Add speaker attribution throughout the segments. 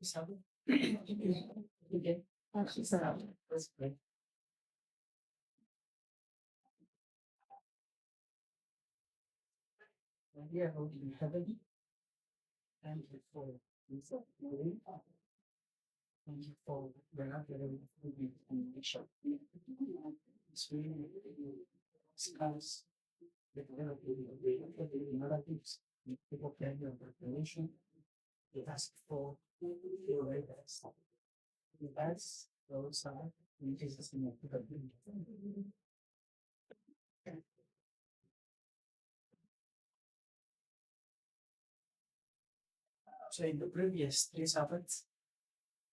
Speaker 1: Sabe? Okay. Sabe? That's great. Yeah, okay. Thank you for this. Thank you for the information. It's really discuss the narratives. People can your information. You ask for your letters. You ask those are which is a significant. So in the previous three Sabbaths,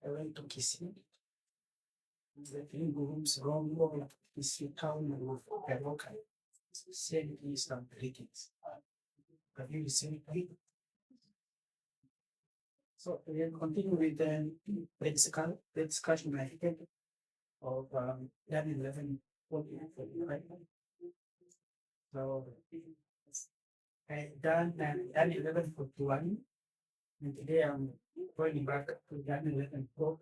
Speaker 1: I went to Kisii. The three rooms wrong over Kisii town of Peroka. Send me some greetings. Have you received it? So we will continue with the discussion I think of Daniel 11, 14, right? So I've done Daniel 11, 41, and today I'm going back to Daniel 11, 4.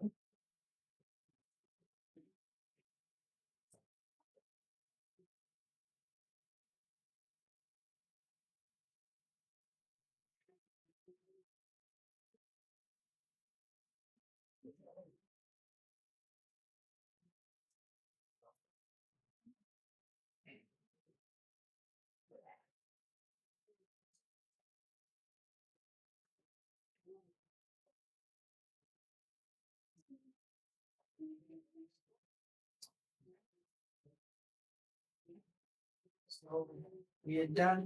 Speaker 1: So we are done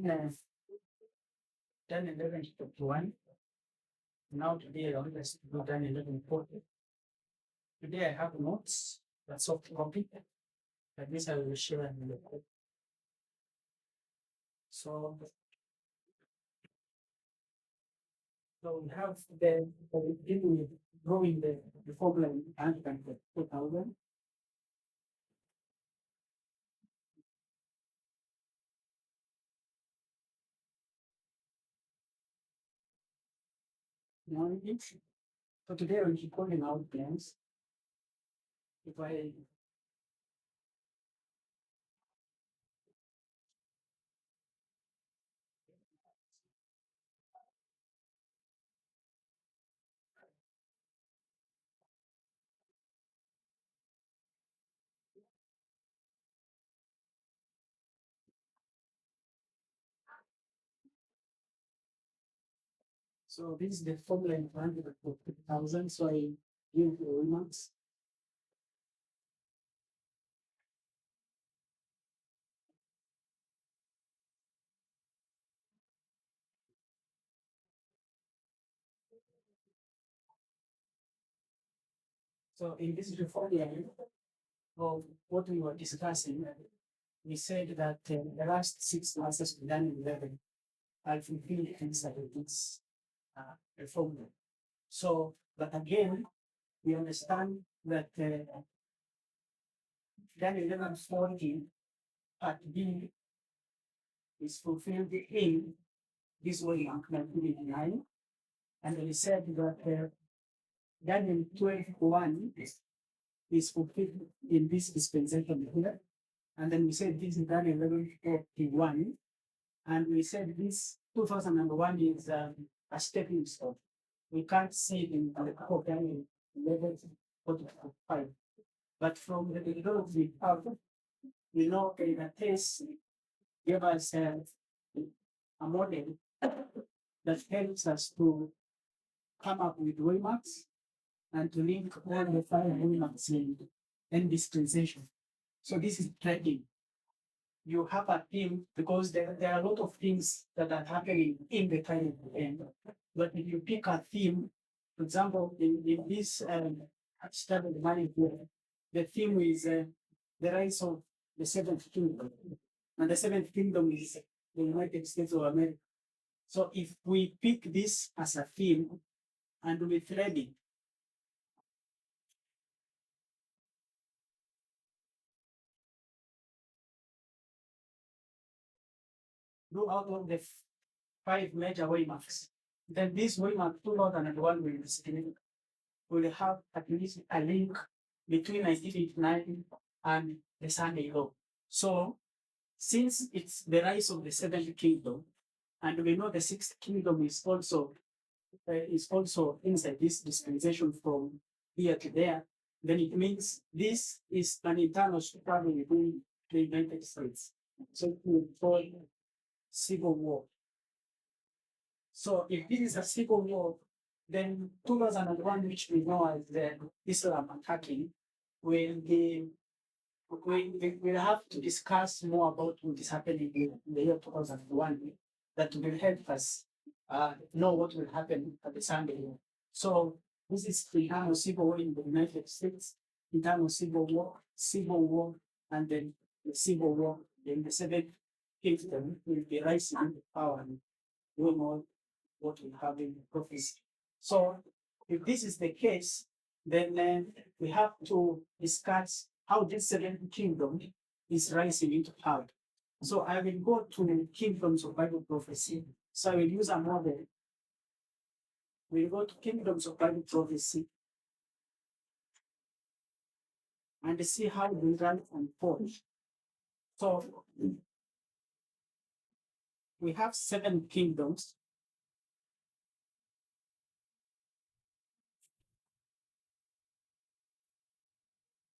Speaker 1: 11, 41. Now today I want us to do done 11, 40. Today I have notes, the soft copy. Like this I will share in the group. So, so we have the begin with drawing the formula in hand and the 2000. Now, so today I'll be calling out plans. If I so this is the formula in hand for 2000. So I give the remarks. So in this formula of what we were discussing, we said that the last 6 months of Daniel 11 are fulfilled inside this formula. So, but again, we understand that Daniel 11:14 part B is fulfilled in this way in 1989. And we said that Daniel 12:1 is fulfilled in this dispensation here. And then we said this is Daniel 11:41. And we said this 2001 is a stepping stone. We can't see it in the book of Daniel 11:45. But from the results we have, we know the test gave us a model that helps us to come up with waymarks and to link all the five waymarks in dispensation. So this is tracking. You have a theme because there are a lot of things that are happening in the time end. But if you pick a theme, for example, in this study of money here, the theme is the rise of the seventh kingdom. And the seventh kingdom is the United States of America. So if we pick this as a theme and we thread it, do out of the five major waymarks, then this waymark 2001 will be significant. will have at least a link between 1989 and the Sunday Law. So since it's the rise of the seventh kingdom, and we know the sixth kingdom is also inside this dispensation from here to there, then it means this is an internal struggle within the United States. So it will call civil war. So if this is a civil war, then 2001, which we know as the Islam attacking, will be we'll have to discuss more about what is happening in the year 2001 that will help us know what will happen at the Sunday. So this is the internal civil war in the United States, internal civil war, and then the civil war in the seventh kingdom will be rising into power, and we know what will happen in the prophecy. So if this is the case, then we have to discuss how this seventh kingdom is rising into power. So I will go to kingdoms of Bible prophecy. So I will use a model. We'll go to kingdoms of Bible prophecy and see how they run and fall. So we have 7 kingdoms.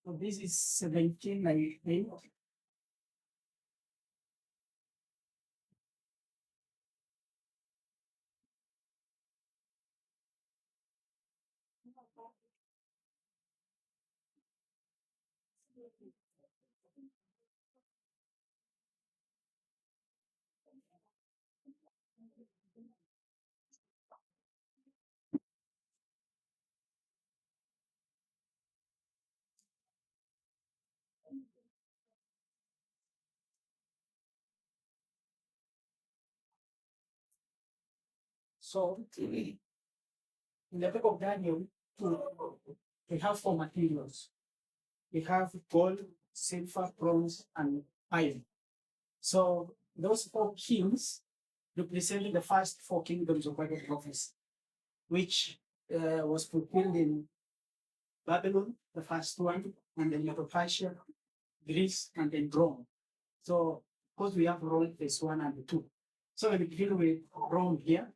Speaker 1: So this is 1798. So in the book of Daniel, we have 4 materials. We have gold, silver, bronze, and iron. So those 4 kings represented the first 4 kingdoms of Bible prophecy, which was fulfilled in Babylon, the first one, and then Medo-Persia, Greece, and then Rome. So, of course, we have Rome phase 1 and 2. So we begin with Rome here.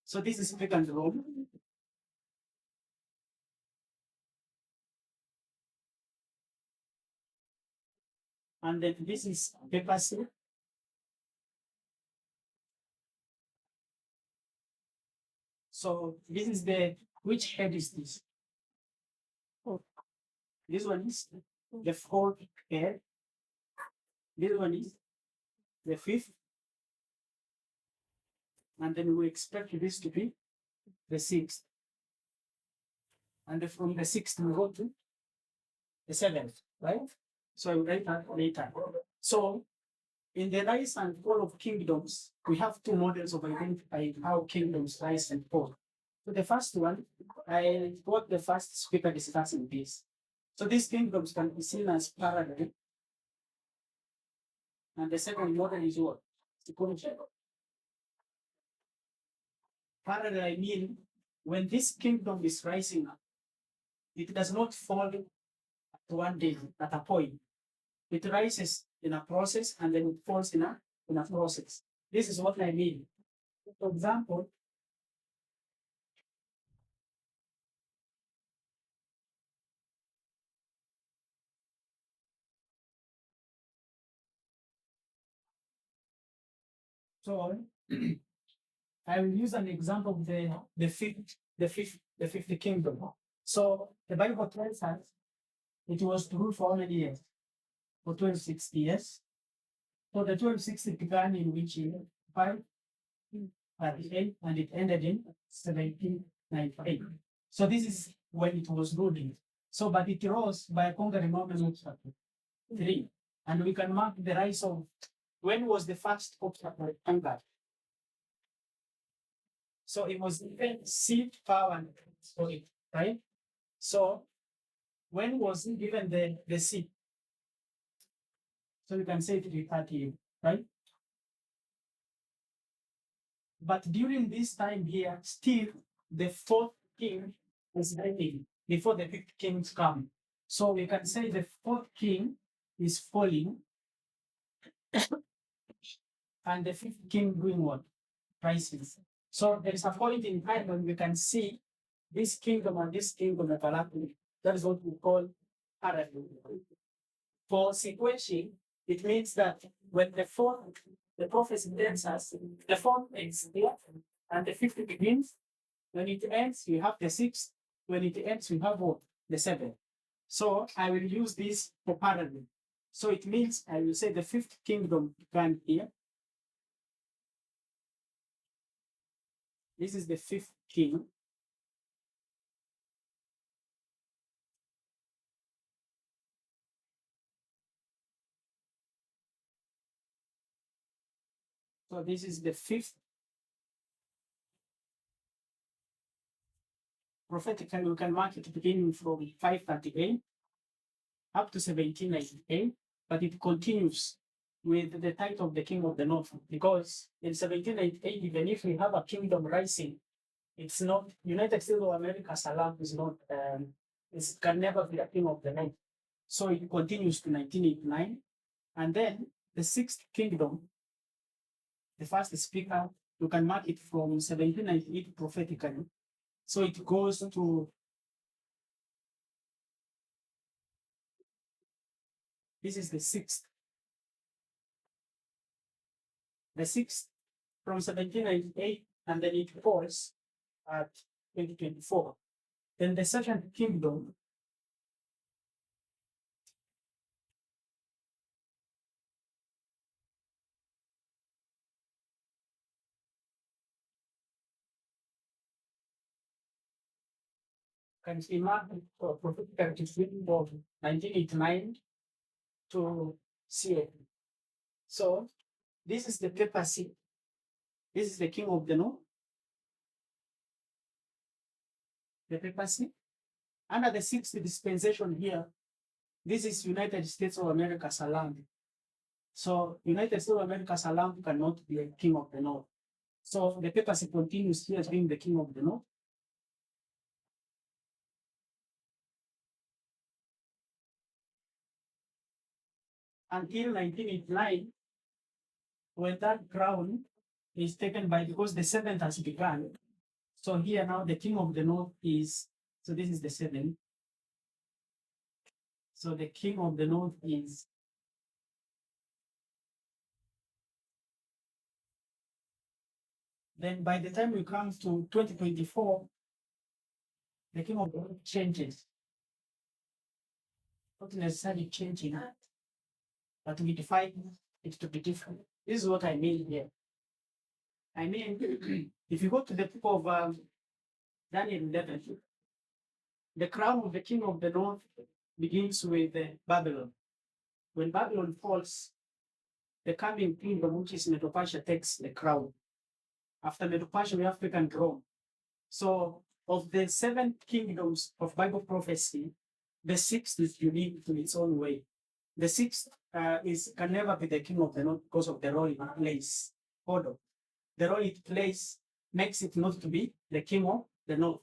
Speaker 1: So this is pagan Rome. And then this is papacy. So this is which head is this? Oh, this one is the 4th head. This one is the 5th. And then we expect this to be the 6th. And from the 6th we go to the 7th, right? So I will write that later. So in the rise and fall of kingdoms, we have 2 models of identifying how kingdoms rise and fall. So the first one, I got the first speaker discussing this. So these kingdoms can be seen as parallel. And the second model is what? Sequential. Parallel, I mean, when this kingdom is rising up, it does not fall at one day, at a point. It rises in a process and then it falls in a process. This is what I mean. For example, so I will use an example of the fifth kingdom. So the Bible tells us it was to rule for how many years? For 1260 years. So the 1260 began in which year? 538, and it ended in 1798. So this is when it was ruling. So, but it rose by conquering Roman obstacle 3. And we can mark the rise of when was the first obstacle conquered? So it was given seed, power, and authority, right? So when was he given the seed? So you can say it referred to you, right? But during this time here, still the 4th king is reigning. before the fifth kings come. So we can say the fourth king is falling, and the fifth king doing what? Rising. So there is a point in time when we can see this kingdom and this kingdom overlapping. That is what we call parallel. For sequencing, it means that when the prophecy tells us the fourth is there and the fifth begins, when it ends, you have the sixth. When it ends, you have what? The seventh. So I will use this for parallel. So it means I will say the fifth kingdom began here. This is the fifth king. So this is the fifth. Prophetically, we can mark it beginning from 538 up to 1798, but it continues with the title of the King of the North, because in 1798, even if we have a kingdom rising, it's not United States of America. Salam is not. It can never be a king of the North. So it continues to 1989, and then the sixth kingdom, the first speaker, you can mark it from 1798 prophetically. So it goes to this is the sixth. The sixth from 1798, and then it falls at 2024. Then the second kingdom can be marked for prophetic between 1989 to CA. So this is the papacy. This is the king of the north. The papacy. Under the sixth dispensation here, this is United States of America's land. So United States of America's land cannot be a king of the north. So the papacy continues here being the king of the north. Until 1989, when that crown is taken by, because the seventh has begun. So here now the king of the north is, so this is the seventh. So the king of the north is then by the time we come to 2024, the king of the north changes. Not necessarily changing, but we define it to be different. This is what I mean here. I mean, if you go to the book of Daniel 11, the crown of the king of the north begins with Babylon. When Babylon falls, the coming kingdom, which is Medo-Persia, takes the crown. After Medo-Persia, we have taken Rome. So, of the seven kingdoms of Bible prophecy, the sixth is unique to its own way. The sixth can never be the king of the north because of the role it plays. Order. The role it plays makes it not to be the king of the north.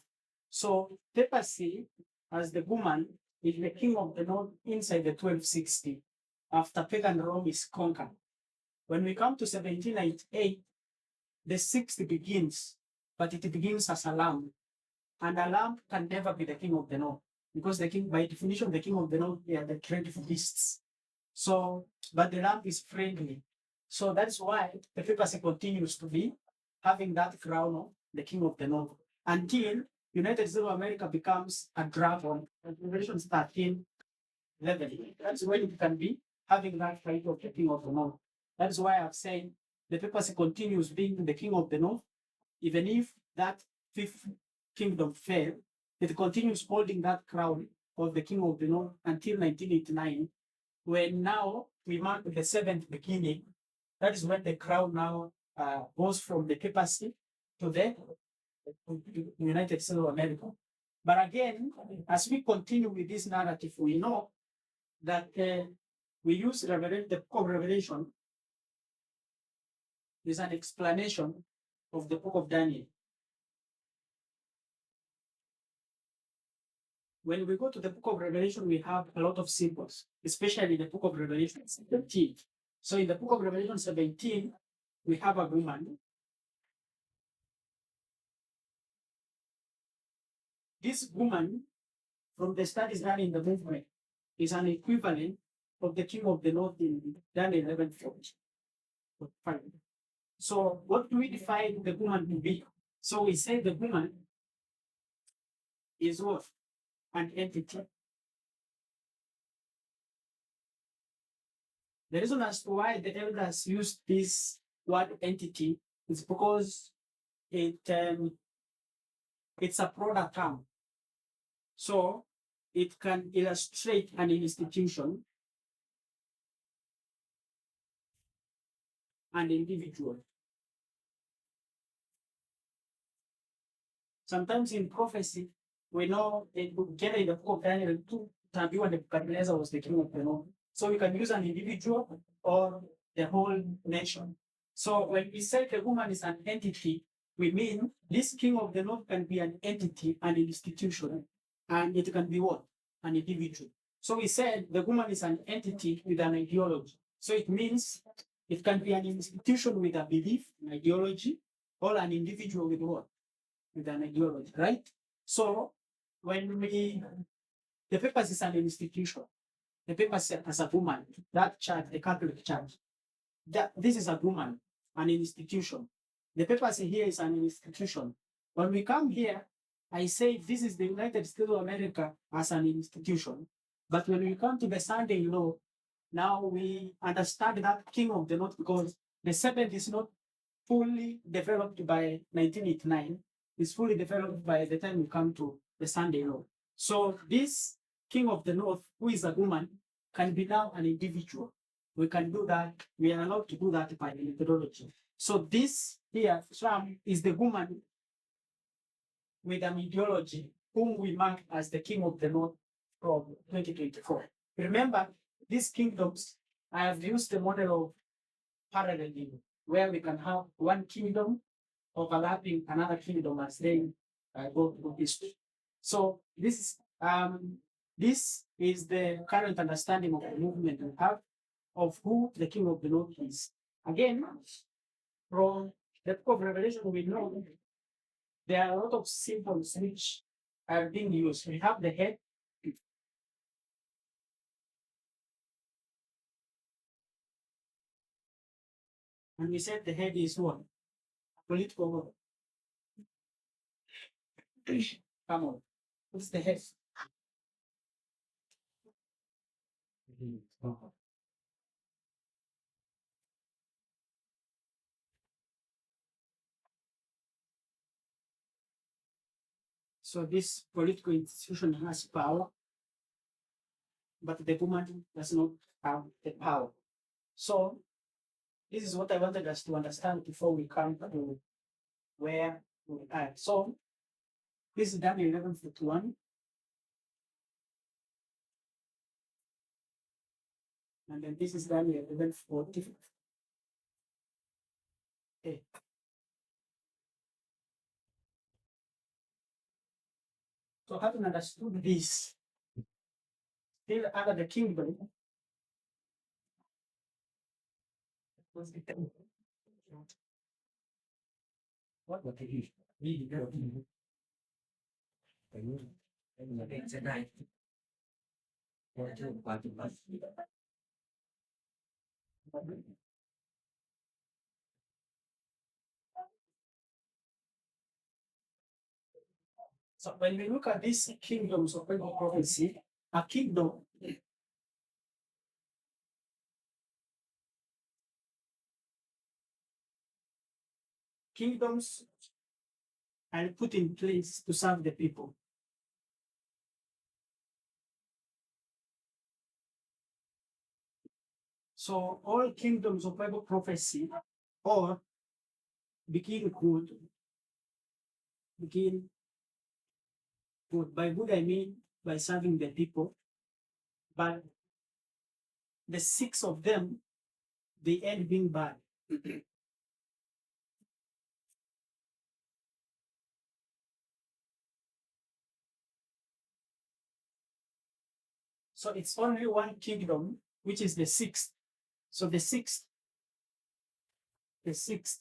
Speaker 1: So, papacy, as the woman, is the king of the north inside the 1260, after pagan Rome is conquered. When we come to 1798, the sixth begins, but it begins as a lamb. And a lamb can never be the king of the north, because the king, by definition, the king of the north, they are the dreadful beasts. So, but the lamb is friendly. So that's why the papacy continues to be having that crown of the king of the north until United States of America becomes a dragon. Revelation 13:11. That's when it can be having that title of the king of the north. That's why I've said the papacy continues being the king of the north, even if that fifth kingdom fell, it continues holding that crown of the king of the north until 1989, when now we mark the seventh beginning. That is when the crown now goes from the papacy to the United States of America. But again, as we continue with this narrative, we know that we use the book of Revelation is an explanation of the book of Daniel. when we go to the book of Revelation, we have a lot of symbols, especially the book of Revelation 17. So in the book of Revelation 17, we have a woman. This woman, from the studies done in the movement, is an equivalent of the king of the north in Daniel 11:45. So what do we define the woman to be? So we say the woman is what? An entity. The reason as to why the elders used this word entity is because it's a product term. So it can illustrate an institution, an individual. Sometimes in prophecy, we know together in the book of Daniel 2, Tabiwa Nebuchadnezzar was the king of the north. So we can use an individual or the whole nation. So when we say the woman is an entity, we mean this king of the north can be an entity, an institution, and it can be what? An individual. So we said the woman is an entity with an ideology. So it means it can be an institution with a belief, an ideology, or an individual with what? With an ideology, right? So when the papers is an institution, the papers as a woman, that church, the Catholic Church, this is a woman, an institution. The papers here is an institution. When we come here, I say this is the United States of America as an institution. But when we come to the Sunday law, now we understand that King of the North because the seventh is not fully developed by 1989. It's fully developed by the time we come to the Sunday law. So this King of the North, who is a woman, can be now an individual. We can do that. We are allowed to do that by the methodology. So this here, Trump, is the woman with an ideology whom we mark as the King of the North from 2024. Remember, these kingdoms, I have used the model of parallelism, where we can have one kingdom overlapping another kingdom as they go through history. So this is the current understanding of the movement we have of who the King of the North is. Again, from the book of Revelation, we know there are a lot of symbols which are being used. We have the head. And we said the head is what? Political. Come on. What's the head? So this political institution has power, but the woman does not have the power. So this is what I wanted us to understand before we come to where we are. So this is Daniel 11:41. And then this is Daniel 11:40. Okay. So having understood this, still under the kingdom, what was it? So when we look at these kingdoms of Bible prophecy, a kingdom kingdoms are put in place to serve the people. So all kingdoms of Bible prophecy or begin good. Begin good. By good I mean by serving the people. But the six of them, they end being bad. So it's only one kingdom, which is the sixth. So the sixth is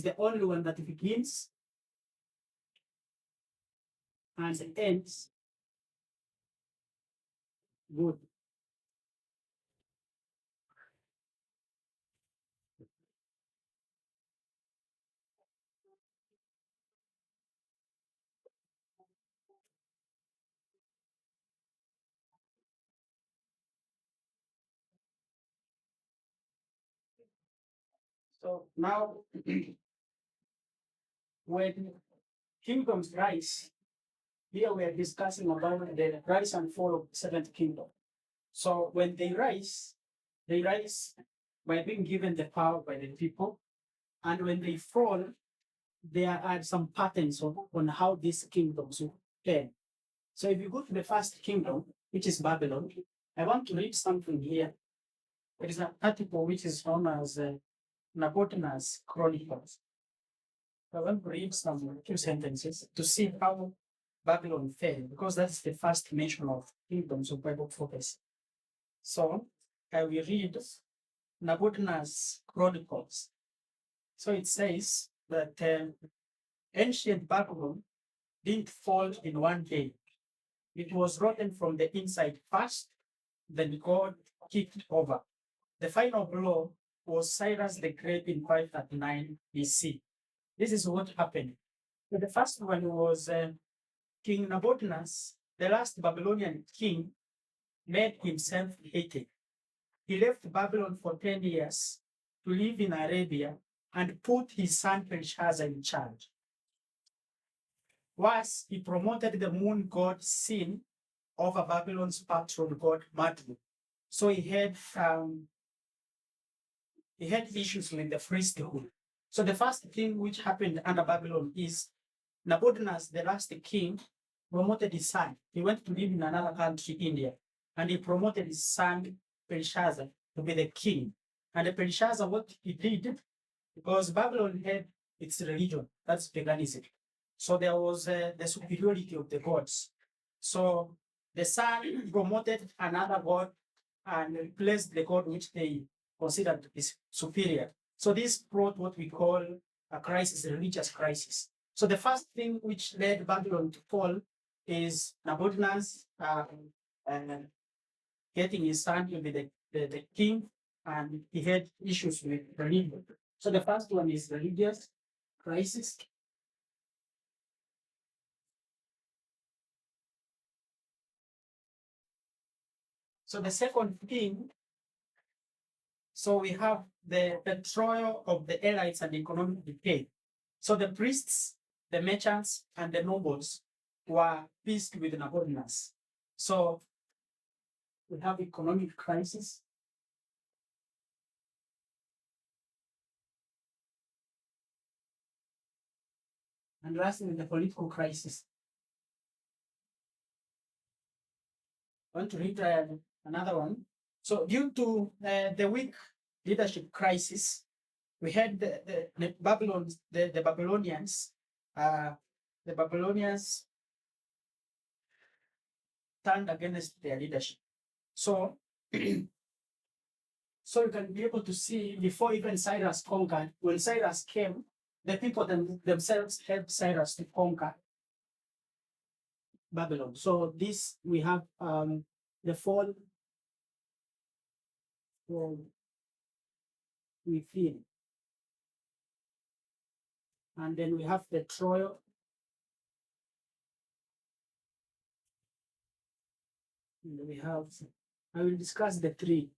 Speaker 1: the only one that begins and ends good. So now, when kingdoms rise, here we are discussing about the rise and fall of the seventh kingdom. So when they rise by being given the power by the people. And when they fall, there are some patterns on how these kingdoms will end. So if you go to the first kingdom, which is Babylon, I want to read something here. There is an article which is known as Nabonidus Chronicles. I want to read some few sentences to see how Babylon fell, because that's the first mention of kingdoms of Bible prophecy. So I will read Nabonidus Chronicles. So it says that ancient Babylon didn't fall in one day. It was rotten from the inside first, then God kicked over. The final blow was Cyrus the Great in 539 BC. This is what happened. So the first one was King Nabonidus, the last Babylonian king, made himself hated. He left Babylon for 10 years to live in Arabia and put his son Belshazzar in charge. Worse, he promoted the moon god Sin over Babylon's patron god Marduk. So he had issues with the priesthood. So the first thing which happened under Babylon is Nabonidus, the last king, promoted his son. He went to live in another country, India, and he promoted his son Belshazzar to be the king. And the Belshazzar, what he did, because Babylon had its religion, that's paganism. So there was the superiority of the gods. So the son promoted another god and replaced the god which they considered is superior. So this brought what we call a crisis, a religious crisis. So the first thing which led Babylon to fall is Nabonidus getting his son to be the king, and he had issues with religion. So the first one is religious crisis. So the second thing, so we have the betrayal of the elites and economic decay. So the priests, the merchants, and the nobles were pleased with Nabonidus. So we have economic crisis. And lastly, the political crisis. I want to read another one. So due to the weak leadership crisis, we had the Babylonians, the Babylonians turned against their leadership. So, so you can be able to see before even Cyrus conquered, when Cyrus came, the people themselves helped Cyrus to conquer Babylon. So this we have the fall we feel. And then we have the Troy. And we have, I will discuss the three.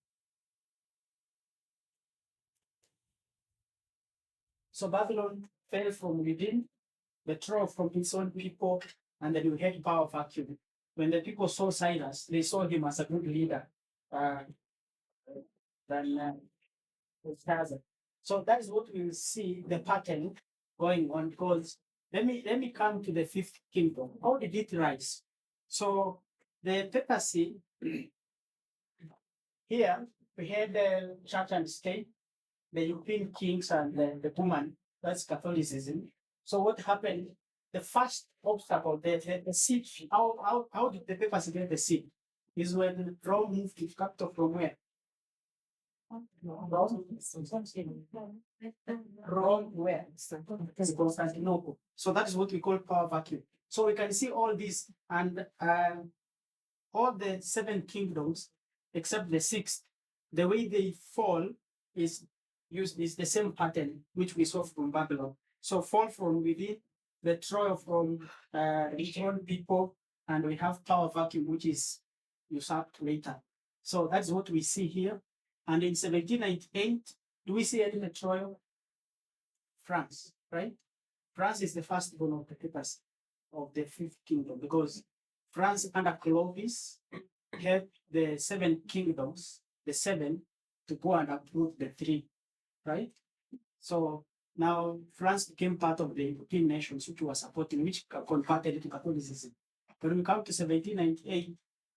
Speaker 1: So Babylon fell from within, the Troy from its own people, and then we had power vacuum. When the people saw Cyrus, they saw him as a good leader than Belshazzar. So that is what we will see the pattern going on. Because let me come to the fifth kingdom. How did it rise? So the papacy here we had the church and state, the European kings and the woman. That's Catholicism. So what happened? The first obstacle, the seed. How did the papacy get the seed? is when Rome moved its capital from where? Rome where? It's Constantinople. So that is what we call power vacuum. So we can see all this and all the seven kingdoms except the sixth, the way they fall is is the same pattern which we saw from Babylon. So fall from within, the Troy from region people, and we have power vacuum which is usurped later. So that's what we see here. And in 1798, do we see any betrayal? France, right? France is the first born of the papers of the fifth kingdom because France under Clovis helped the seven kingdoms, the seven, to go and approve the three, right? So now France became part of the European nations which were supporting, which converted to Catholicism. When we come to 1798,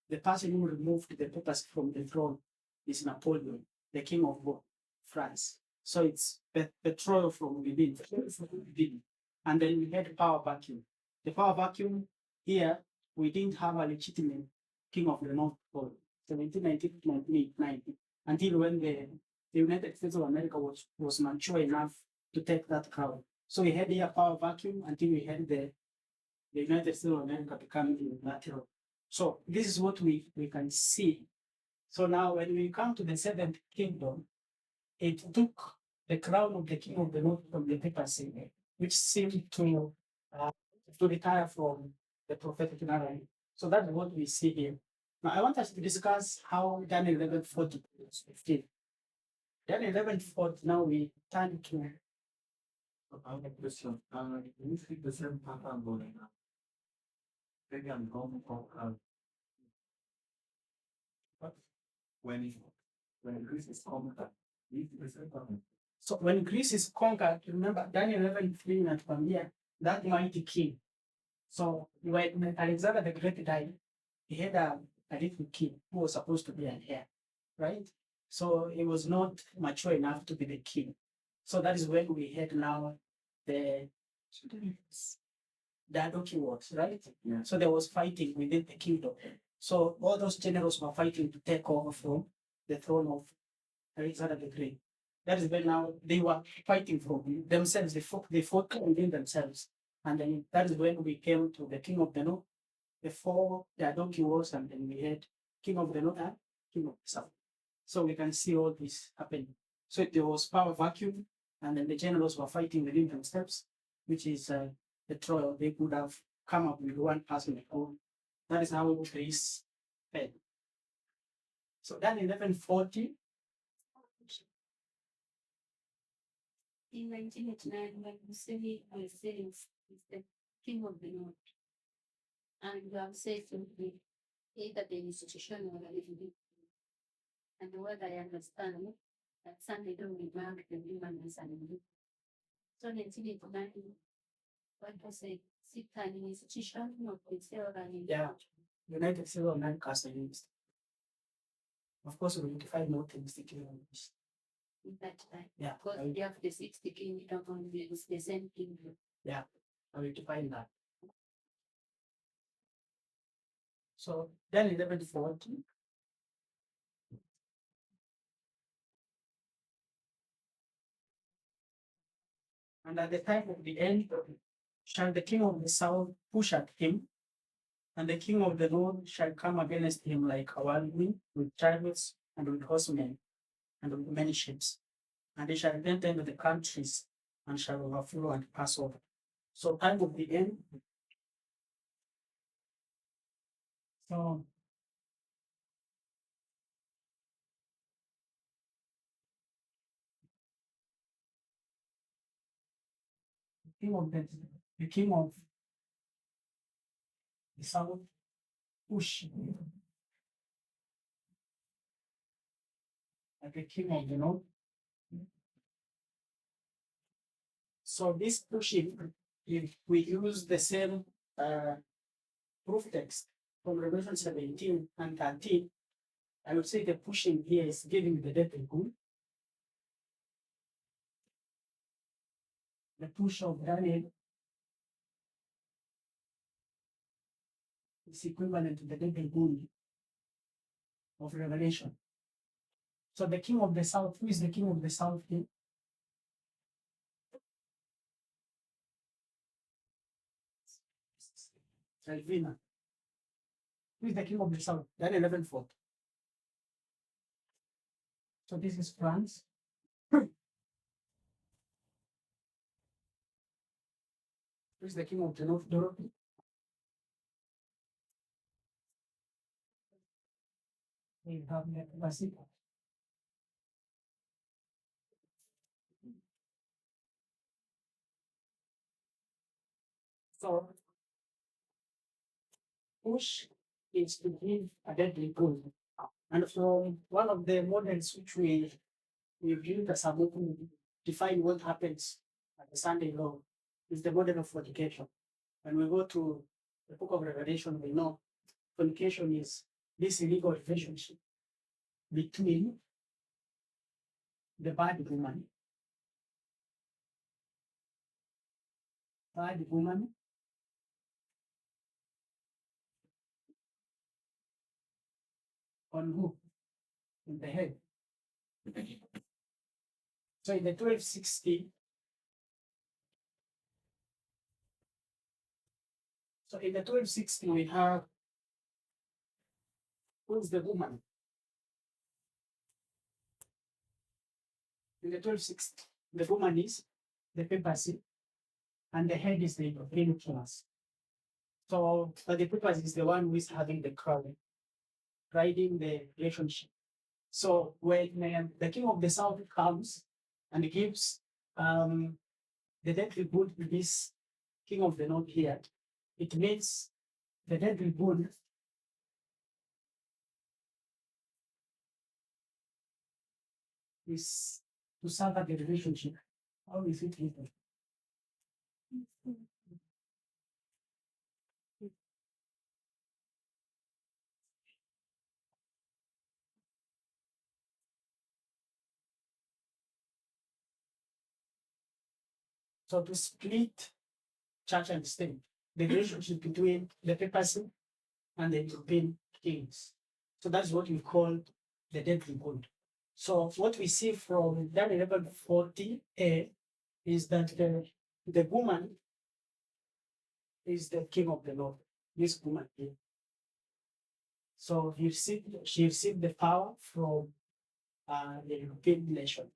Speaker 1: the person who removed the papers from the throne is Napoleon, the king of France. So it's betrayal from within. And then we had power vacuum. The power vacuum here, we didn't have a legitimate king of the North for 1790 to 1990 until when the United States of America was mature enough to take that crown. So we had here power vacuum until we had the United States of America becoming unilateral. So this is what we can see. So now when we come to the seventh kingdom, it took the crown of the king of the north from the papacy, which seemed to retire from the prophetic narrative. So that's what we see here. Now I want us to discuss how Daniel 11:40 was fulfilled. Daniel 11:40, now we turn to.
Speaker 2: I have a question. You see the same pattern going on. Maybe I'm going from when Greece is conquered, you see the same pattern.
Speaker 1: So when Greece is conquered, remember Daniel 11:3 natuambia that mighty king. So when Alexander the Great died, he had a little king who was supposed to be an heir, right? So he was not mature enough to be the king. So that is when we had now the Diadochi wars, right?
Speaker 2: Yeah.
Speaker 1: So there was fighting within the kingdom. So all those generals were fighting to take over from the throne of Alexander the Great. That is when now they were fighting for themselves. They fought within themselves. And then that is when we came to the king of the north, the four Diadochi wars, and then we had king of the north and king of the south. So we can see all this happening. So there was power vacuum, and then the generals were fighting within themselves, which is the trial. They could have come up with one person at all. That is how Greece fell. So then 1140.
Speaker 3: In 1989, when Museveni was sitting is the king of the north, and you have said simply either the institution or the individual. And what I understand that Sunday don't remark the human as an individual. So 1989, what was it? Sit an institution, not with an
Speaker 1: Yeah, United States of America as against. Of course, we need to find more things to kill on this.
Speaker 3: in that time.
Speaker 1: Yeah,
Speaker 3: Because we have the 60 kingdom on the same kingdom.
Speaker 1: yeah, I will define that. So then 1140. And at the time of the end, shall the king of the south push at him, and the king of the north shall come against him like a whirlwind with chariots and with horsemen and with many ships. And they shall enter into the countries and shall overflow and pass over. So time of the end. So the king of the south push at the king of the north. So this pushing, if we use the same proof text from Revelation 17 and 13, I would say the pushing here is giving the devil good. The push of Daniel is equivalent to the devil good of Revelation. So the king of the south, who is the king of the south here? Selvina. Who is the king of the south? Daniel 11:4. So this is France. Who is the king of the north? Dorothy. We have Basika. So push is to give a deadly goal. And from one of the models which we viewed as a movie, define what happens at the Sunday law is the model of fornication. When we go to the book of Revelation, we know fornication is this illegal relationship between the bad woman on who? In the head. So in the 1260, we have who's the woman? In the 1260, the woman is the papacy, and the head is the European class. So the papacy is the one who is having the crown, riding the relationship. So when the king of the south comes and gives the deadly wound to this king of the north here, it means the deadly wound is to sever the relationship. How is it written? So to split church and state, the relationship between the papacy and the European kings. So that's what we call the deadly wound. So what we see from Daniel 11:40a is that the woman is the king of the north. This woman here. So she received the power from the European nation.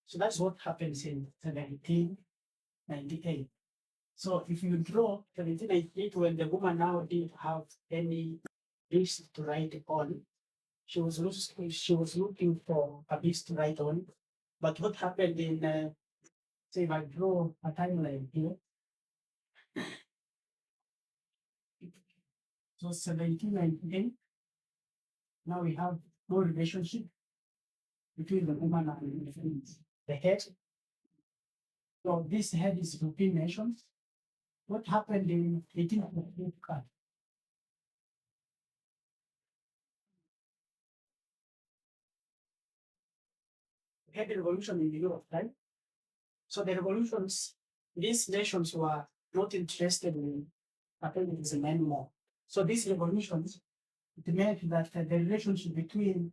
Speaker 1: So that's what happens in 1798. So if you draw 1798, when the woman now didn't have any beast to ride on, she was looking for a beast to ride on. But what happened in, say, if I draw a timeline here, so 1798, now we have no relationship between the woman and the head. So this head is European nations. What happened in 1848? We had a revolution in Europe, right? So the revolutions, these nations were not interested in capitalism anymore. So these revolutions, it meant that the relationship between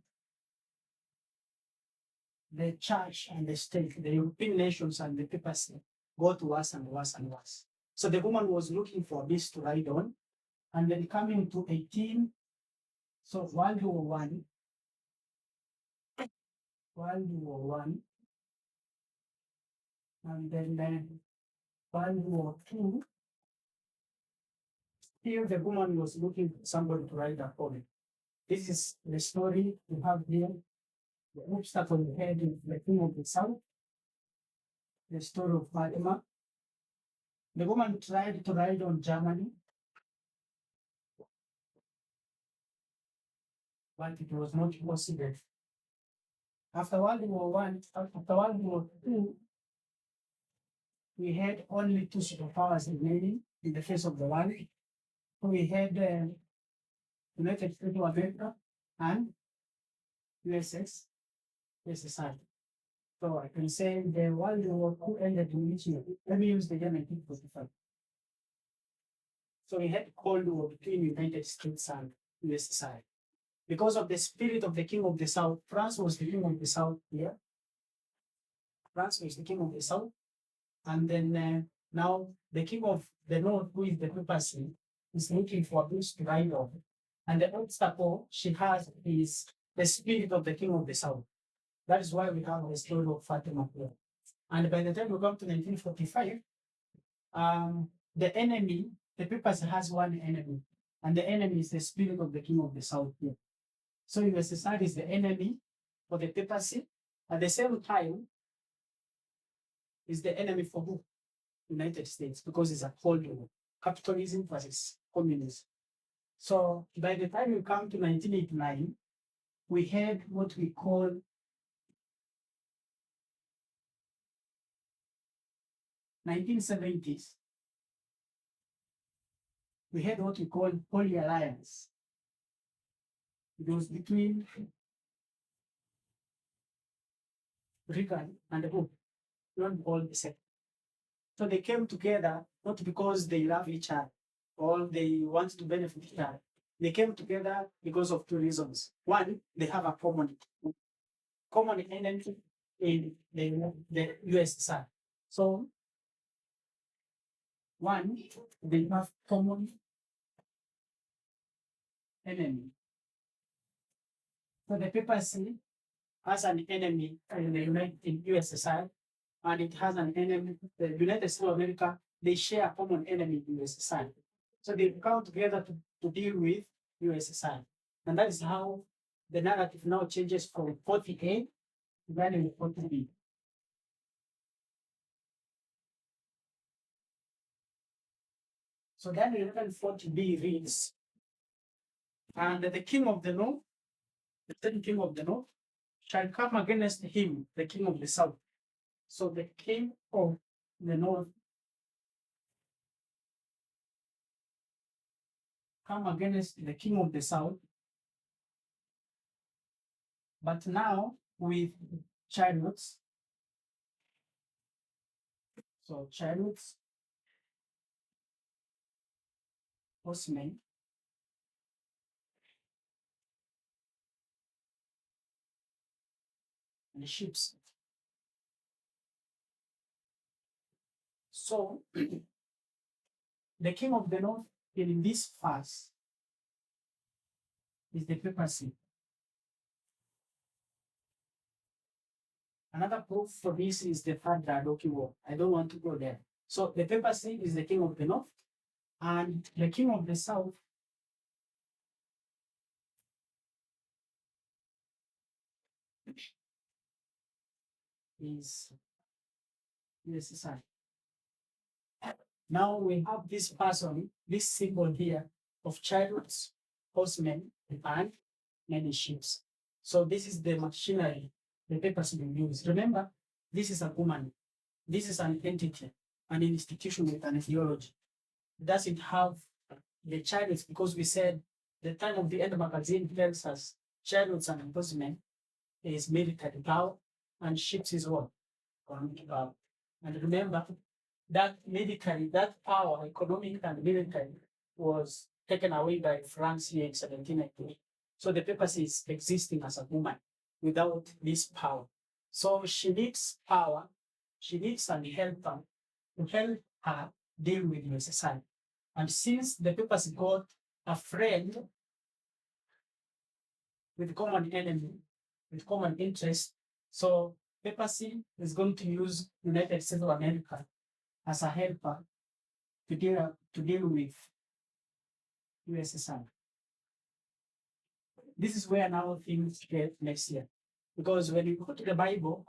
Speaker 1: the church and the state, the European nations and the papacy, got worse and worse and worse. So the woman was looking for this to ride on, and then coming to 18, so World War One, and then World War II. Here the woman was looking for somebody to ride upon it. This is the story we have here. The obstacle on the head is the king of the south. The story of Fatima. The woman tried to ride on Germany, but it was not possible. After World War I, after World War II, we had only two superpowers remaining in the face of the world. We had United States of America and USSR. So I can say the World War II ended in which year? Let me use the year 1945. So we had Cold War between United States and USSR. because of the spirit of the king of the south. France was the king of the south here. France was the king of the south. And then now the king of the north, who is the papacy, is looking for this to ride on. And the obstacle she has is the spirit of the king of the south. That is why we have the story of Fatima here. And by the time we come to 1945, the enemy, the papacy has one enemy, and the enemy is the spirit of the king of the south here. So USSR is the enemy for the papacy. At the same time, is the enemy for who? United States, because it's a cold war, capitalism versus communism. So by the time we come to 1989, we had what we call (1970s). We had what we call Holy Alliance. It was between Reagan and who? John Paul II. So they came together not because they love each other or they want to benefit each other. They came together because of two reasons. One, they have a common enemy in the USSR. So, one, they have common enemy. So the papacy has an enemy in the USSR, and it has an enemy, the United States of America. They share a common enemy in USSR. So they come together to deal with USSR. And that is how the narrative now changes from 40A to 40B. So Daniel 11:40b reads, and the king of the north, the third king of the north, shall come against him, the king of the south. So the king of the north come against the king of the south, but now with chariots. So chariots, horsemen, and ships. So the king of the north in this verse is the papacy. Another proof for this is the Third Dadoki War. I don't want to go there. So the papacy is the king of the north, and the king of the south is USSR. Now we have this person, this symbol here of chariots, horsemen, and many ships. So this is the machinery the papacy will use. Remember, this is a woman. This is an entity, an institution with an ideology. It doesn't have the chariots, because we said the time of the end magazine tells us chariots and horsemen is military power, and ships is what? Economic power. And remember, that military, that power, economic and military, was taken away by France here in 1798. So the papacy is existing as a woman without this power. So she needs power, she needs an helper to help her deal with USSR. And since the papacy got a friend with common enemy, with common interest, so papacy is going to use United States of America as a helper to deal with USSR. This is where now things get messier, because when you go to the Bible,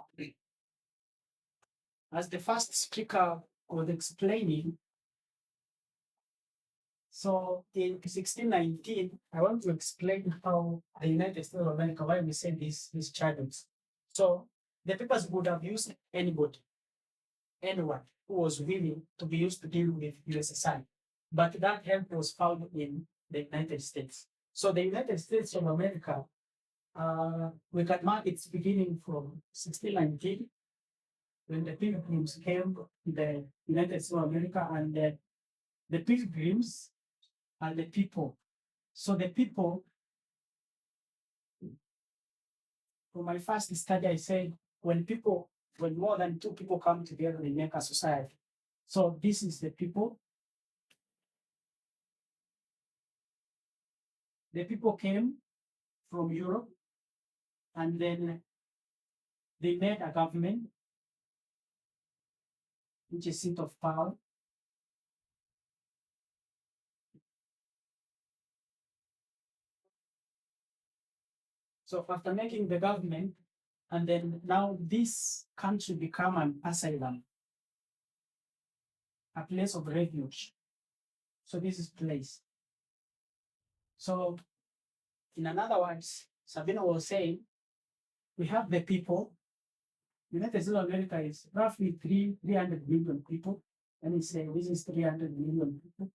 Speaker 1: as the first speaker was explaining, so in 1619, I want to explain how the United States of America, why we say these chariots. So the papers would have used anybody, anyone who was willing to be used to deal with USSR. But that help was found in the United States. So the United States of America, we can mark its beginning from 1619, when the Pilgrims came to the United States of America, and the Pilgrims are the people. So the people for my first study, I said when more than two people come together, they make a society. So this is the people. The people came from Europe and then they made a government, which is seat of power. So after making the government, and then now this country become an asylum, a place of refuge. So this is place. So in other words, Sabina was saying, we have the people. United States of America is roughly 300 million people. Let me say this is 300 million people.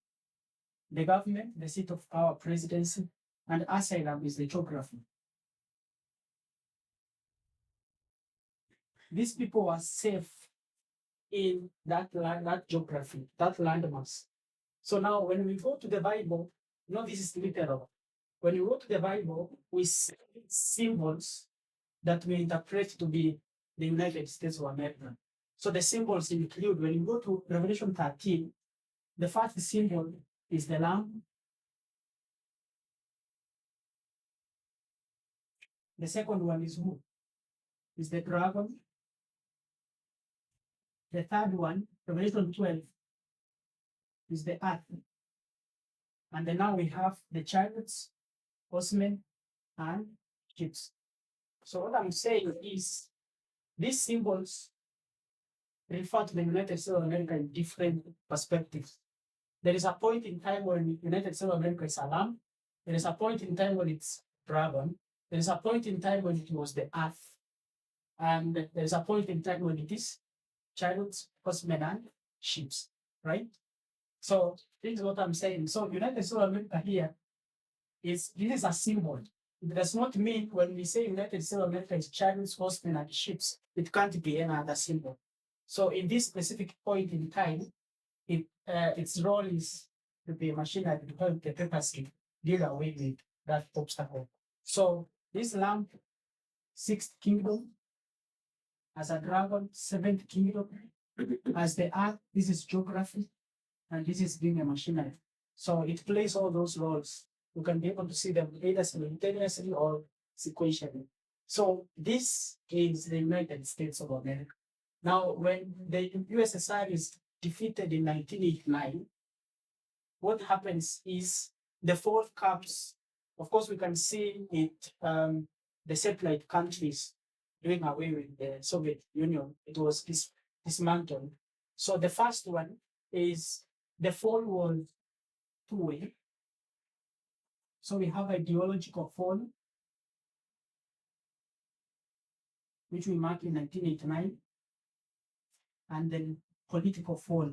Speaker 1: The government, the seat of power, presidency, and asylum is the geography. These people were safe in that land, that geography, that landmass. So now when we go to the Bible, this is literal. When you go to the Bible, we see symbols that we interpret to be the United States of America. So the symbols include, when you go to Revelation 13, the first symbol is the lamb. The second one is who? Is the dragon. The third one, Revelation 12, is the earth. And then now we have the chariots, horsemen, and ships. So what I'm saying is these symbols refer to the United States of America in different perspectives. There is a point in time when the United States of America is a lamb. There is a point in time when it's dragon. There is a point in time when it was the earth. And there is a point in time when it is chariots, horsemen, and ships, right? So this is what I'm saying. So United States of America here this is a symbol. It does not mean when we say United States of America is chariots, horsemen, and ships, it can't be any other symbol. So in this specific point in time, its role is to be a machinery to help the papacy deal away with that obstacle. So this lamp, sixth kingdom, as a dragon, seventh kingdom, as the earth, this is geography, and this is being a machinery. So it plays all those roles. You can be able to see them either simultaneously or sequentially. So this is the United States of America. Now, when the USSR is defeated in 1989, what happens is the fourth comes. Of course, we can see it, the satellite countries doing away with the Soviet Union. It was dismantled. So the first one is the fall was two-way. So we have ideological fall, which we mark in 1989, and then political fall,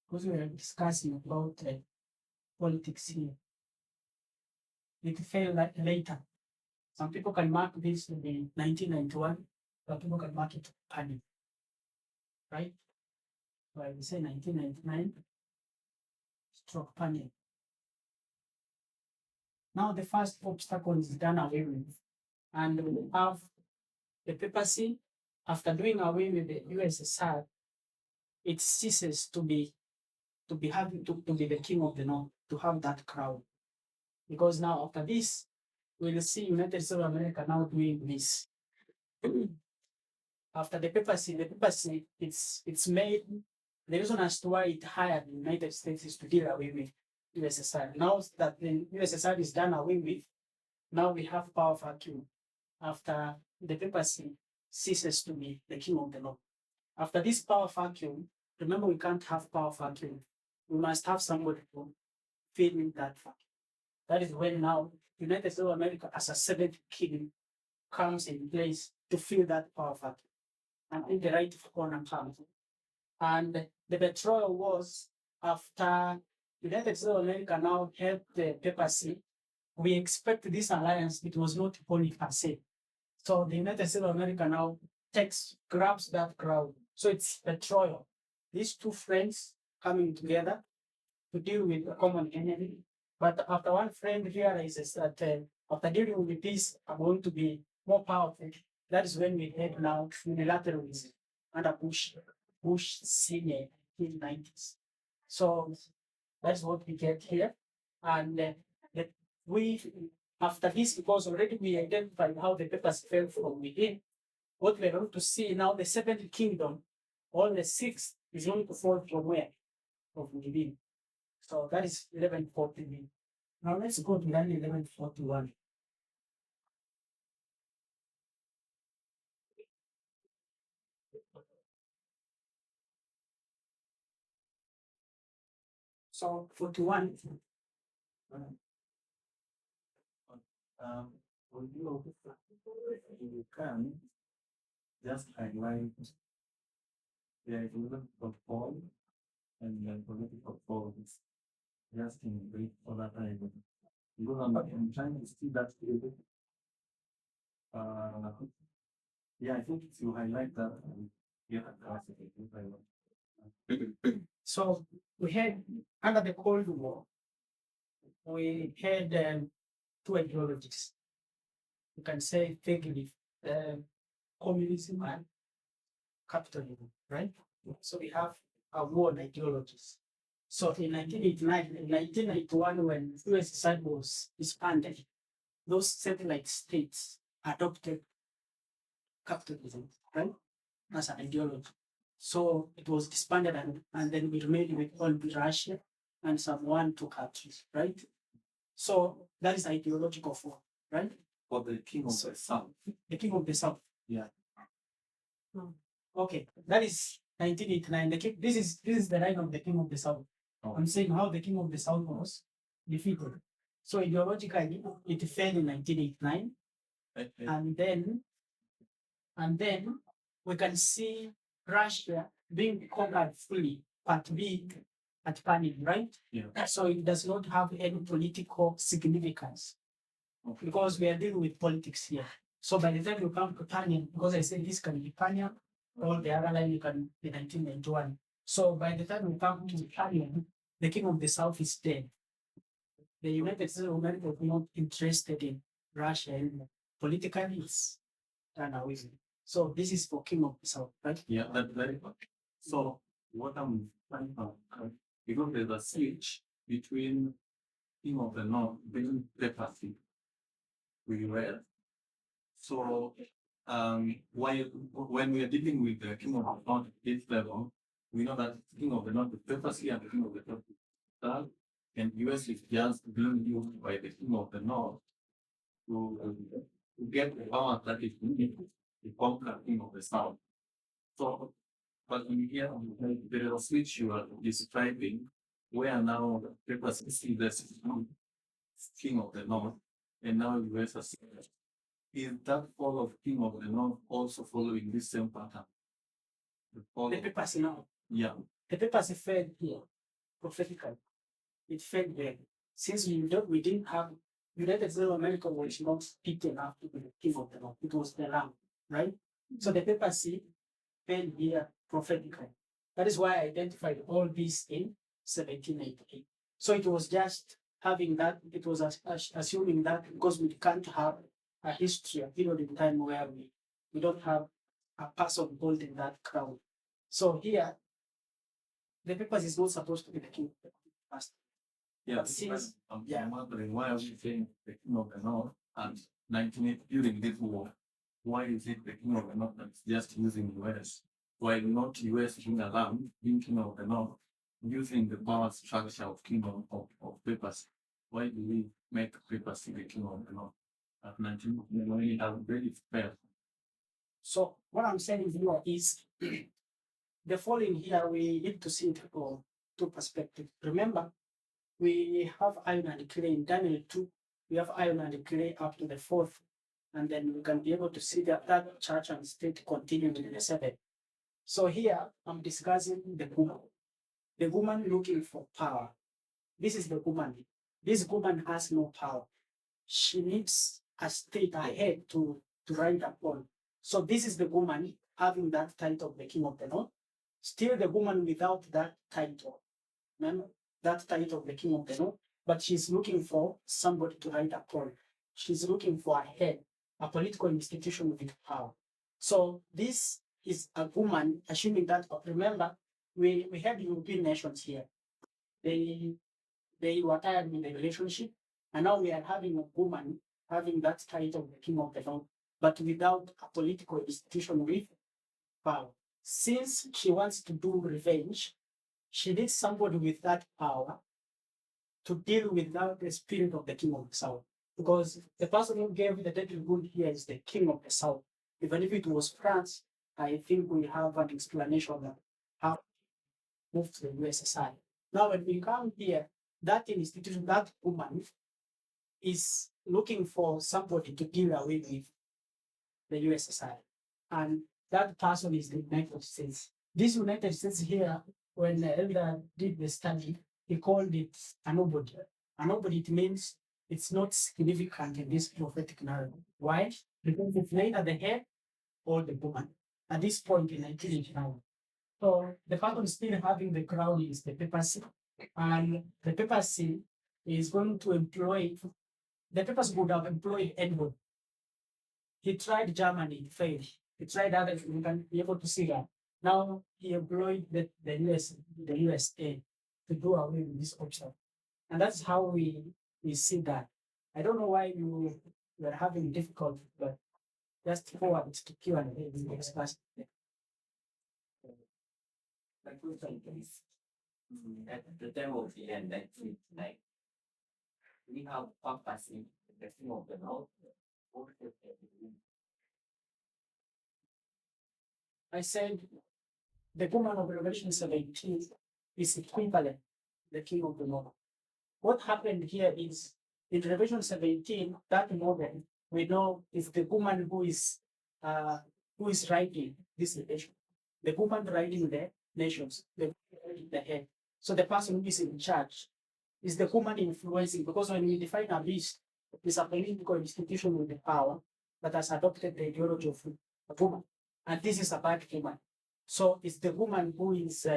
Speaker 1: because we are discussing about politics here. It fell later. Some people can mark this in 1991, some people can mark it panic, right? So I will say 1999, stroke panic. Now the first obstacle is done away with, and we have the papacy. After doing away with the USSR, it ceases to be having to be the king of the north, to have that crown. Because now after this, we'll see United States of America now doing this. After the papacy, it's made, the reason as to why it hired the United States is to deal away with USSR. Now that the USSR is done away with, now we have power vacuum. After the papacy ceases to be the king of the north. After this power vacuum, remember we can't have power vacuum. We must have somebody to fill in that vacuum. That is when now United States of America as a seventh king comes in place to fill that power vacuum. And in the right corner comes. And the betrayal was after United States of America now helped the papacy. We expect this alliance, it was not holy per se. So the United States of America now grabs that crowd. So it's betrayal. These two friends coming together to deal with a common enemy. But after one friend realizes that After dealing with this, are going to be more powerful. That is when we head now unilateralism under Bush Senior in the 1990s. So that's what we get here. And that we, after this, because already we identified how the papers fell from within, what we're going to see now, the seventh kingdom, all the sixth is going to fall from where? From within. So that is 1140. Now let's go to line 1141. So 41.
Speaker 2: For you can just highlight the equivalent of Paul and the political forms just in brief for that item. Because I'm trying to see that clearly. Yeah, I think if you highlight that, get across it.
Speaker 1: So we had under the Cold War, we had two ideologies. You can say vaguely communism and capitalism, right? So we have a war ideologies. So in 1989, in 1991, when USSR was disbanded, those satellite states adopted capitalism, right, as an ideology. So it was disbanded and then we remained with only Russia and some 2 countries, right? So that is ideological form, right?
Speaker 2: For the king of the south.
Speaker 1: The king of the south.
Speaker 2: Yeah.
Speaker 1: Okay, that is 1989. This is the line of the king of the south.
Speaker 2: Oh.
Speaker 1: I'm saying how the king of the south was defeated. So ideologically, it fell in 1989, and then we can see Russia being conquered fully, part B at Panin, right?
Speaker 2: Yeah.
Speaker 1: So it does not have any political significance.
Speaker 2: Okay.
Speaker 1: Because we are dealing with politics here. So by the time you come to Panin, because I said this can be Panin, or the other line you can be 1991. So by the time we come to Panin, the king of the south is dead. The United States of America is not interested in Russia anymore. Politically, it's done away with. So this is for king of the south, right?
Speaker 2: Yeah, that's very good. So what I'm trying to because there's a switch between king of the north being papacy we were. So while when we are dealing with the king of the north at this level, we know that king of the north is papacy and the king of the south, and US is just being used by the king of the north to get the power that is needed to conquer king of the south. So, but in here, there is a switch you are describing, where now the papacy is the king of the north, and now US has. Is that fall of king of the north also following this same pattern?
Speaker 1: The papacy now.
Speaker 2: Yeah.
Speaker 1: The papacy fell here prophetically. It fell there. Since we didn't have United States of America was not big enough to be the king of the north. It was the lamb, right? So the papacy fell here prophetically. That is why I identified all this in 1788. So it was just having that, it was assuming that because we can't have a history, a period in time where we don't have a person holding that crown. So here, the papers is not supposed to be the king first.
Speaker 2: Yeah,
Speaker 1: But since
Speaker 2: I'm wondering why are we saying the king of the north and 1980 during this war? Why is it the king of the north that's just using US? Why not US being allowed, being king of the north, using the power structure of kingdom of papers? Why do we make papacy the king of the north? At 19, when it has already failed.
Speaker 1: So what I'm saying here is the following here, we need to see it from two perspectives. Remember, we have iron and clay in Daniel 2. We have iron and clay up to the 4th. And then we can be able to see that church and state continuing in the 7th. So here, I'm discussing the woman. The woman looking for power. This is the woman. This woman has no power. She needs a state ahead to ride upon. So this is the woman having that title of the king of the north. Still the woman without that title. Remember that title of the king of the north, but she's looking for somebody to ride upon. she's looking for a head, a political institution with power. So this is a woman, assuming that, remember, we had European nations here. They were tired with the relationship, and now we are having a woman having that title, the king of the north, but without a political institution with power. Since she wants to do revenge, she needs somebody with that power to deal with the spirit of the king of the south. Because the person who gave the title good here is the king of the south. Even if it was France, I think we have an explanation of how to move to the USSR. Now, when we come here, that institution, that woman is looking for somebody to deal away with the USSR. And that person is the United States. This United States here, when Elder did the study, he called it a nobody. A nobody, it means it's not significant in this prophetic narrative. Why? Because it's neither the head or the woman at this point in 1989. So the person still having the crown is the papacy, and the papacy is going to employ, the papacy would have employed Edward. He tried Germany, it failed. He tried others, you can be able to see that. Now he employed the USA to do away with this option. And that's how we see that. I don't know why you are having difficulty, but just forward to Q&A in the next class.
Speaker 4: My question is, at the time of the end, like we have passing the thing of the north.
Speaker 1: I said the woman of Revelation 17 is equivalent to the king of the north. What happened here is in Revelation 17, that model we know is the woman who is writing this nation. The woman writing the nations, the head. So the person who is in charge is the woman influencing, because when we define a beast, it's a political institution with the power that has adopted the ideology of a woman. And this is a bad woman. So it's the woman who is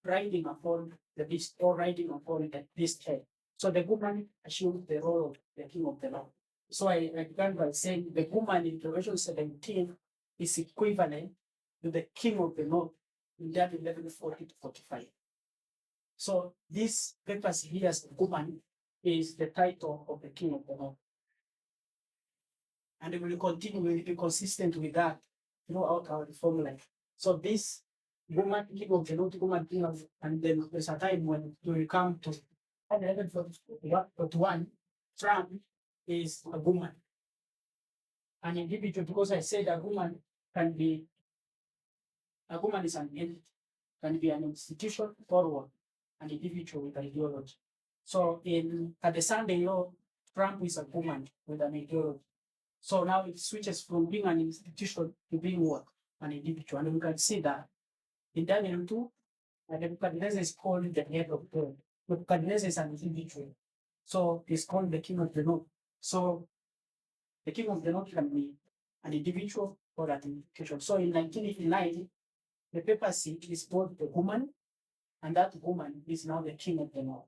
Speaker 1: riding upon the beast or riding upon the beast head. So the woman assumes the role of the king of the north. So I began by saying the woman in Revelation 17 is equivalent to the king of the north in that 1140 to 45. So this papers here as the woman is the title of the king of the north. And we will continue, we will be consistent with that throughout our reform life. So this woman, king of the north, woman, king of, and then there's a time when we will come to 1141, Trump is a woman. An individual, because I said a woman is an entity, can be an institution or an individual with ideology. So at the Sunday law, Trump is a woman with an ideology. So now it switches from being an institution to being what? An individual. And we can see that in Daniel 2, Nebuchadnezzar is called the head of God. Nebuchadnezzar is an individual. So he's called the king of the north. So the king of the north can be an individual or an institution. So in 1989, the papacy is both the woman, and that woman is now the king of the north.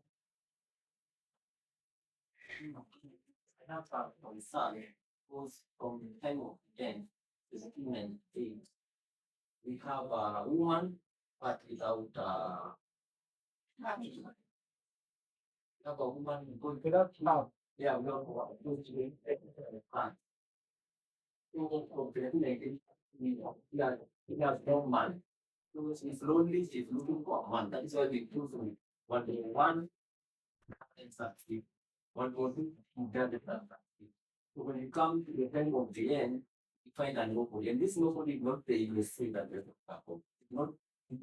Speaker 4: I have a concern because from the time of the end, the settlement phase, we have a woman, but without we have a woman
Speaker 1: Without love.
Speaker 4: yeah, we have a he has no man. Because he's lonely, he's looking for a man. That is why we choose him. 1 and succeed. 1 to so when you come to the time of the end, you find a nobody. And this nobody is not the USA that there's a couple. It's not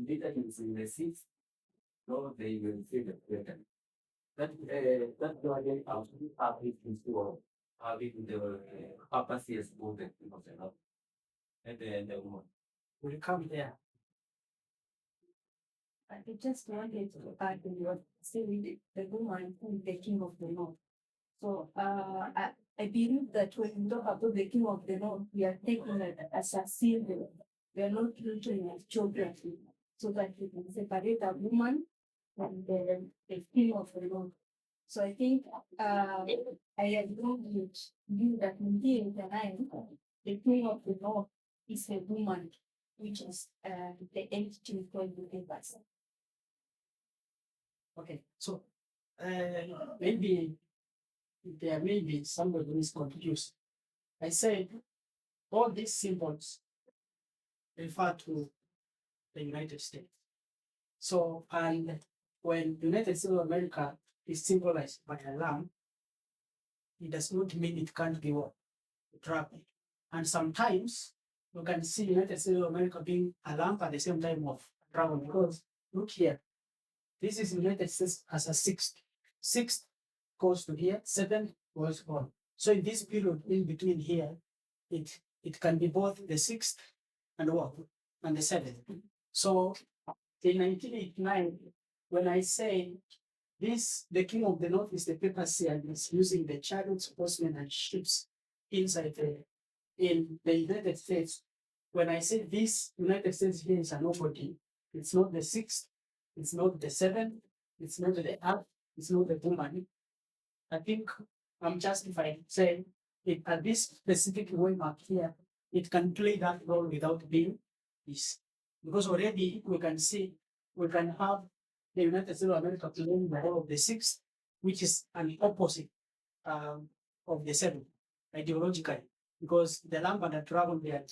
Speaker 4: later in the 6th, no, they will say the present. That's why they have it into having the papacy as both the king of the north and the woman.
Speaker 1: Will come there.
Speaker 3: I just wanted to add to what saying the woman who is the king of the north. So I believe that when we talk about the king of the north, we are taking it as a symbol. We are not treating it as geography, so that we can separate a woman and the king of the north.
Speaker 5: So I think I agree with you that in the nine, the queen of the north is a woman, which is the entity called the universe.
Speaker 1: Okay, so maybe there may be somebody who is confused. I said all these symbols refer to the United States. So, and when United States of America is symbolized by a lamb, it does not mean it can't be what? Dragon. And sometimes you can see United States of America being a lamb at the same time of dragon, because look here, this is United States as a sixth. Sixth goes to here, seven goes on. So in this period in between here, it can be both the sixth and what? And the seventh. So in 1989, when I say this, the king of the north is the papacy and is using the chariots, horsemen, and ships inside in the United States. When I say this United States here is a nobody, it's not the sixth, it's not the seventh, it's not the earth, it's not the woman. I think I'm justified saying it at this specific way mark here, it can play that role without being this. Because already we can see we can have the United States of America playing the role of the sixth, which is an opposite of the seventh ideologically, because the lamb and the dragon they are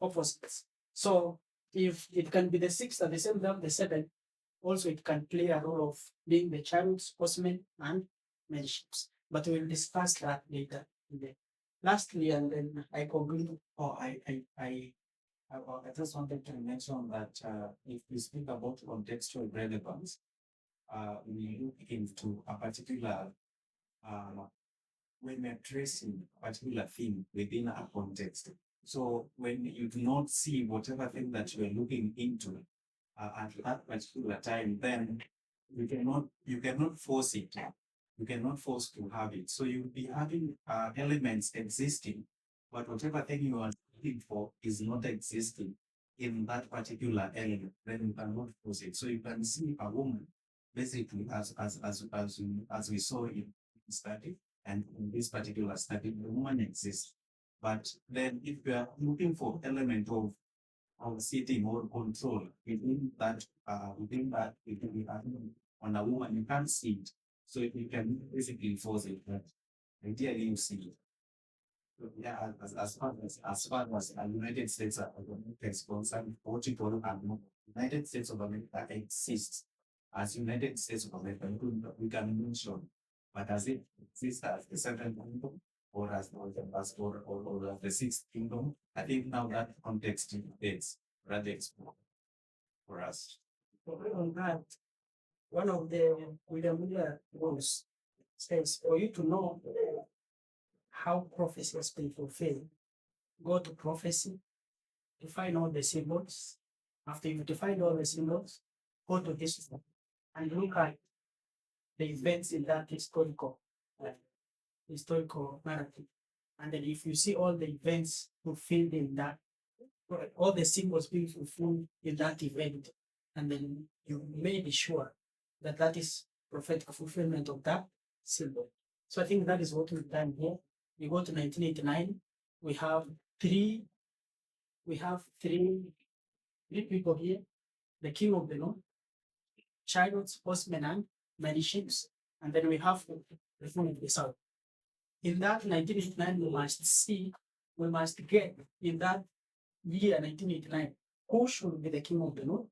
Speaker 1: opposites. So if it can be the sixth at the same time the seventh, also it can play a role of being the chariots, horsemen, and many ships. But we'll discuss that later. Lastly, and then I conclude.
Speaker 6: Oh, I just wanted to mention that if we speak about contextual relevance, we look into a particular, when we're tracing a particular theme within a context. So when you do not see whatever thing that you're looking into at that particular time, then you cannot force it. You cannot force to have it. So you'll be having elements existing, but whatever thing you are looking for is not existing in that particular element, then you cannot force it. So you can see a woman basically as we saw in study, and in this particular study, the woman exists. But then if you are looking for element of sitting or control within that it will be on a woman, you can't see it. So you can basically force it, but ideally you see it. So yeah, as far as the United States of America is concerned, Portugal and United States of America exists as United States of America. We can mention, but as it exists as the seventh kingdom or as or as the sixth kingdom, I think now that context is rather explore for us.
Speaker 1: On that, one of the William Miller rules says for you to know how prophecy has been fulfilled, go to prophecy, define all the symbols. After you define all the symbols, go to history and look at the events in that historical narrative. And then if you see all the events fulfilled in that, all the symbols being fulfilled in that event, and then you may be sure that that is prophetic fulfillment of that symbol. So I think that is what we've done here. We go to 1989. We have three people here: the king of the north, chariots, horsemen, and many ships. And then we have the king of the south. In that 1989, we must get in that year 1989, who should be the king of the north,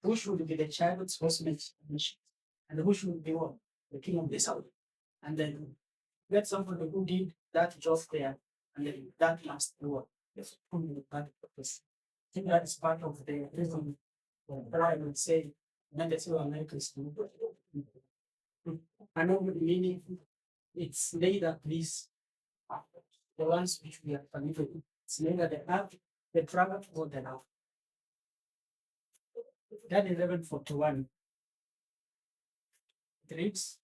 Speaker 1: who should be the chariots, horsemen, and ships, and who should be what? The king of the south. And then get somebody who did that job there, and then that must be what? The fulfillment of that purpose. I think that is part of the reason why I would say United States of America is I know the meaning. It's neither these the ones which we are familiar with. It's neither the earth, the dragon, or the love. That 1141. It reads,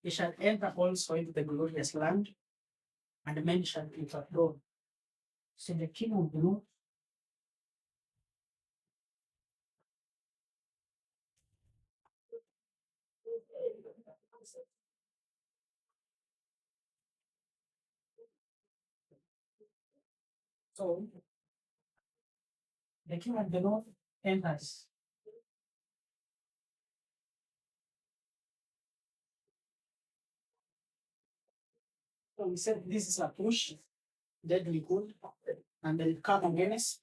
Speaker 1: "He shall enter also into the glorious land, and men shall be overthrown." So the king of the north So the king of the north enters. So we said this is a push, deadly good, and then come against,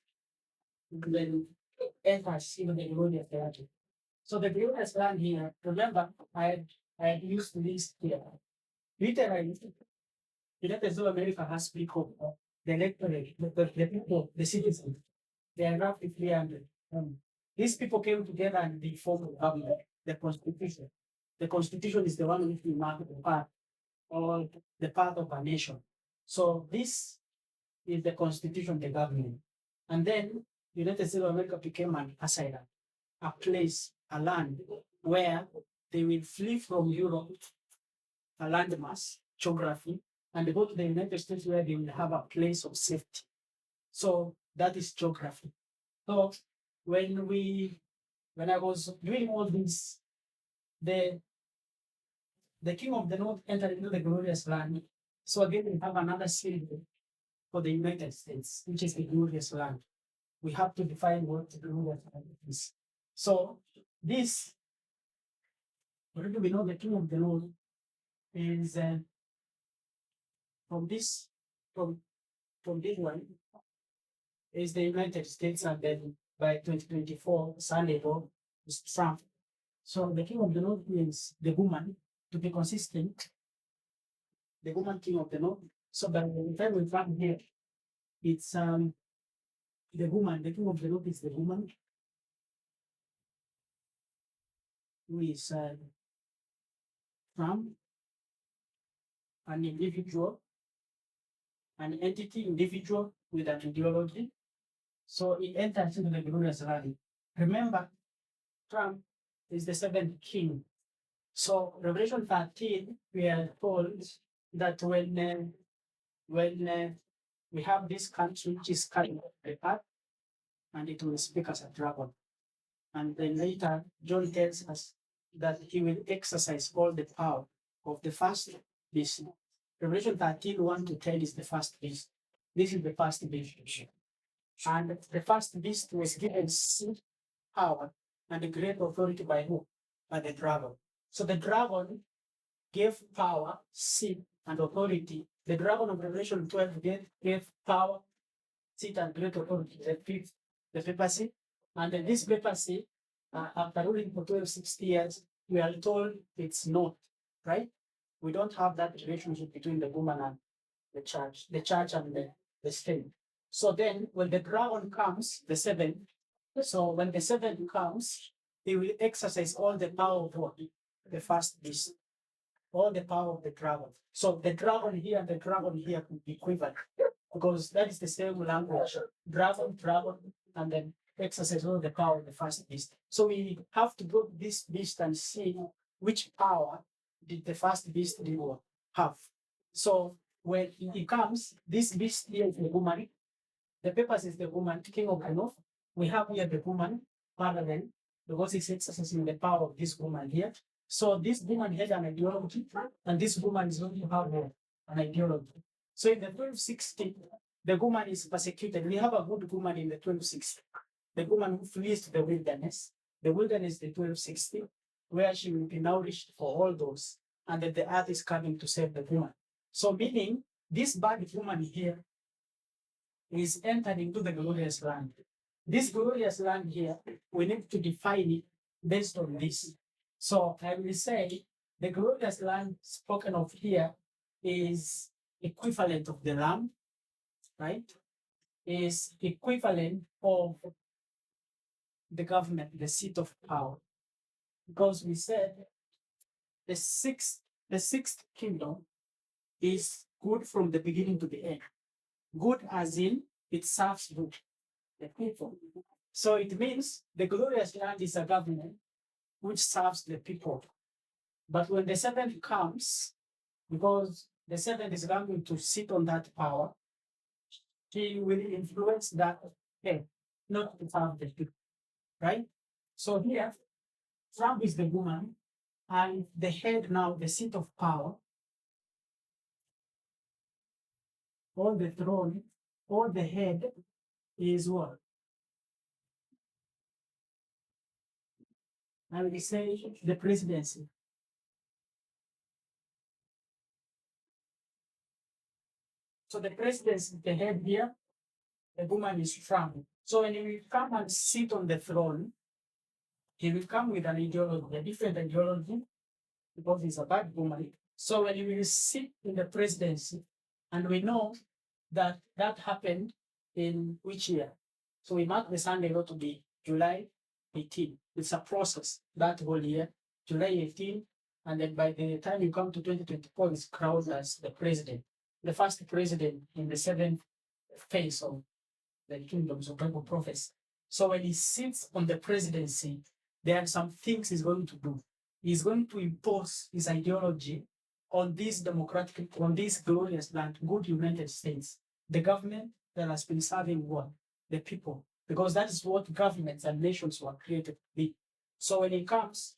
Speaker 1: then enters even the glorious land. So the glorious land here, remember, I had used this here. Literally, United States of America has people, the electorate, the people, the citizens, they are roughly 300. These people came together and they formed a government, the constitution. The constitution is the one which we mark the path, or the path of a nation. So this is the constitution, the government. And then United States of America became an asylum, a place, a land where they will flee from Europe, a landmass, geography, and go to the United States where they will have a place of safety. So that is geography. So when I was doing all this, the king of the north entered into the glorious land. So again, we have another symbol for the United States, which is the glorious land. We have to define what the glorious land is. So this, already we know the king of the north is from this one is the United States, and then by 2024, Sunday is Trump. So the king of the north means the woman, to be consistent, the woman king of the north. So by the time we come here, it's the woman, the king of the north is the woman, who is Trump, an individual, an entity, individual with an ideology. So it enters into the glorious land. Remember, Trump is the seventh king. So Revelation 13, we are told that when we have this country which is coming off the earth, and it will speak as a dragon. And then later, John tells us that he will exercise all the power of the first beast. Revelation 13, 1 to 10 is the first beast. This is the first beast. And the first beast was given power and a great authority by who? By the dragon. So the dragon gave power, seat, and authority. The dragon of Revelation 12 gave power, seat, and great authority. The fifth, the papacy. And then this papacy, after ruling for 1260 years, we are told it's not, right? We don't have that relationship between the woman and the church and the state. So then when the dragon comes, the seventh, so when the seventh comes, he will exercise all the power of what? The first beast, all the power of the dragon. So the dragon here and the dragon here could be equivalent, because that is the same language. Dragon, and then exercise all the power of the first beast. So we have to go to this beast and see which power did the first beast have. So when he comes, this beast here is the woman. The papers is the woman, king of the north. We have here the woman, parallel, because he's exercising the power of this woman here. So this woman had an ideology, and this woman is going to have an ideology. So in the 1260, the woman is persecuted. We have a good woman in the 1260. The woman who flees to the wilderness. The wilderness is the 1260, where she will be nourished for all those, and that the earth is coming to save the woman. So meaning, this bad woman here is entered into the glorious land. This glorious land here, we need to define it based on this. So I will say the glorious land spoken of here is equivalent of the lamb, right? Is equivalent of the government, the seat of power. Because we said the sixth kingdom is good from the beginning to the end. Good as in it serves good, the people. So it means the glorious land is a government which serves the people. But when the seventh comes, because the seventh is going to sit on that power, he will influence that head, not to serve the people, right? So here, Trump is the woman, and the head now, the seat of power, on the throne or the head is what? I will say the presidency. So the presidency, the head here, the woman is Trump. So when he will come and sit on the throne, he will come with an ideology, a different ideology, because he's a bad woman. So when he will sit in the presidency, and we know that that happened in which year? So we mark the Sunday not to be July 18. It's a process that whole year, July 18, and then by the time you come to 2024, he's crowned as the president, the first president in the seventh phase of the kingdoms of Bible prophecy. So when he sits on the presidency, there are some things he's going to do. He's going to impose his ideology on this democratic, on this glorious land, good United States, the government that has been serving what? The people. Because that is what governments and nations were created to be. So when he comes,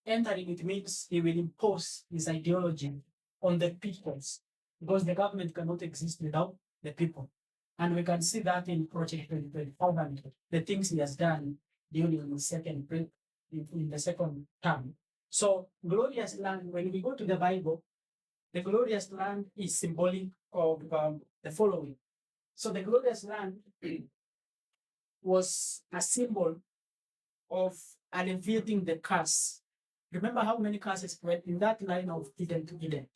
Speaker 1: entering it means he will impose his ideology on the peoples, because the government cannot exist without the people. And we can see that in Project 2025 and the things he has done during the second term. So glorious land, when we go to the Bible, the glorious land is symbolic of the following. So the glorious land was a symbol of alleviating the curse. Remember how many curses were in that line of Eden to Eden?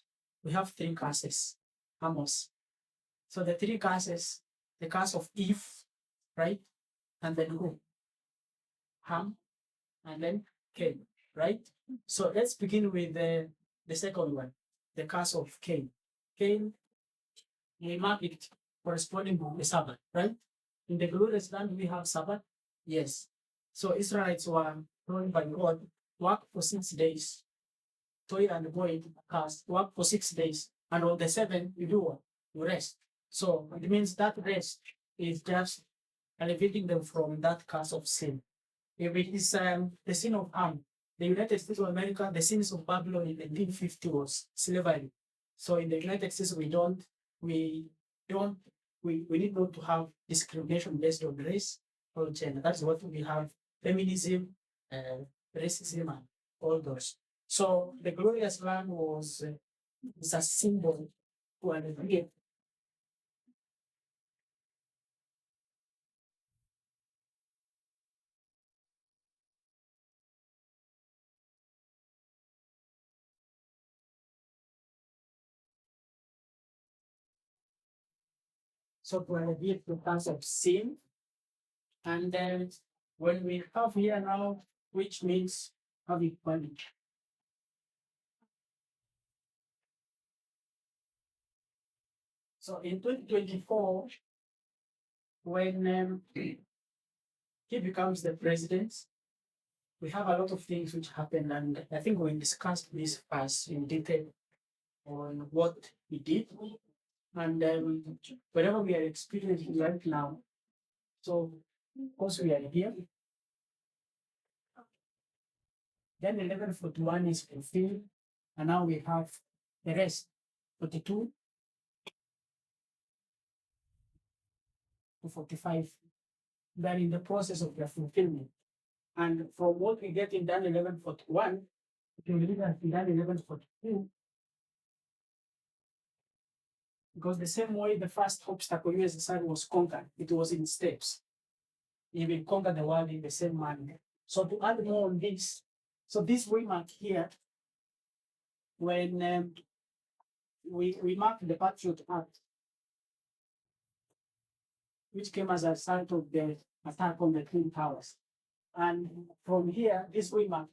Speaker 1: We have 3 curses, Amos. So the 3 curses, the curse of Eve, right? And then who? Ham, and then Cain, right? So let's begin with the second one, the curse of Cain. Cain, we mark it corresponding to the Sabbath, right? In the glorious land, we have Sabbath. Yes. So Israelites were told by God, work for 6 days, toil and go into the cast, work for 6 days, and on the 7th, you do what? You rest. So it means that rest is just elevating them from that curse of sin. If it is the sin of Ham, the United States of America, the sins of Babylon in 1850 was slavery. So in the United States, we need not to have discrimination based on race or gender. That's what we have: feminism, racism, and all those. So the glorious land is a symbol to alleviate. So to alleviate the curse of sin. And then when we have here now, which means have equality. So in 2024, when he becomes the president, we have a lot of things which happen, and I think we discussed this first in detail on what he did, and whatever we are experiencing right now. So, of course, we are here. Then 1141 is fulfilled, and now we have the rest, 42 to 45. They're in the process of their fulfillment. And from what we get in Daniel 11:41, if you read that in Daniel 11:42, because the same way the first obstacle USSR was conquered, it was in steps. He will conquer the world in the same manner. So to add more on this, so this we mark here, when we mark the Patriot Act, which came as a result of the attack on the Twin Towers. And from here, this we mark,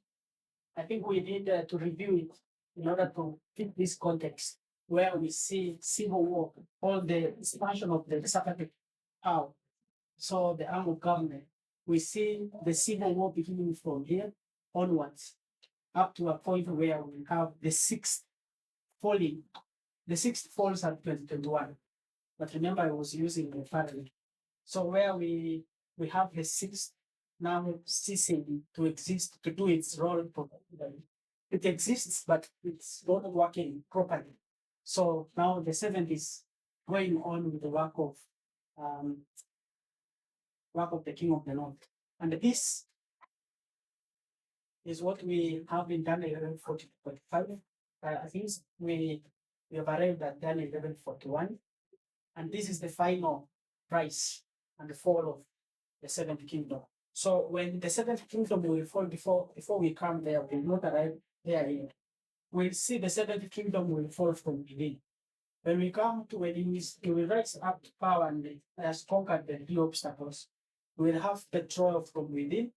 Speaker 1: I think we need to review it in order to fit this context, where we see civil war, all the expansion of the executive power. So the arm of government, we see the civil war beginning from here onwards, up to a point where we have the 6th falling. The 6th falls at 2021. But remember, I was using the parallel. So where we have the 6th now ceasing to exist, to do its role properly. It exists, but it's not working properly. So now the 7th is going on with the work of work of the King of the North. And this is what we have in Daniel 11:40-45. I think we have arrived at Daniel 11:41, and this is the final rise and the fall of the seventh kingdom. So when the seventh kingdom will fall, before we come there, we will not arrive there yet. We'll see the seventh kingdom will fall from within. When we come to when he will rise up to power and has conquered the three obstacles, we will have betrayal from within,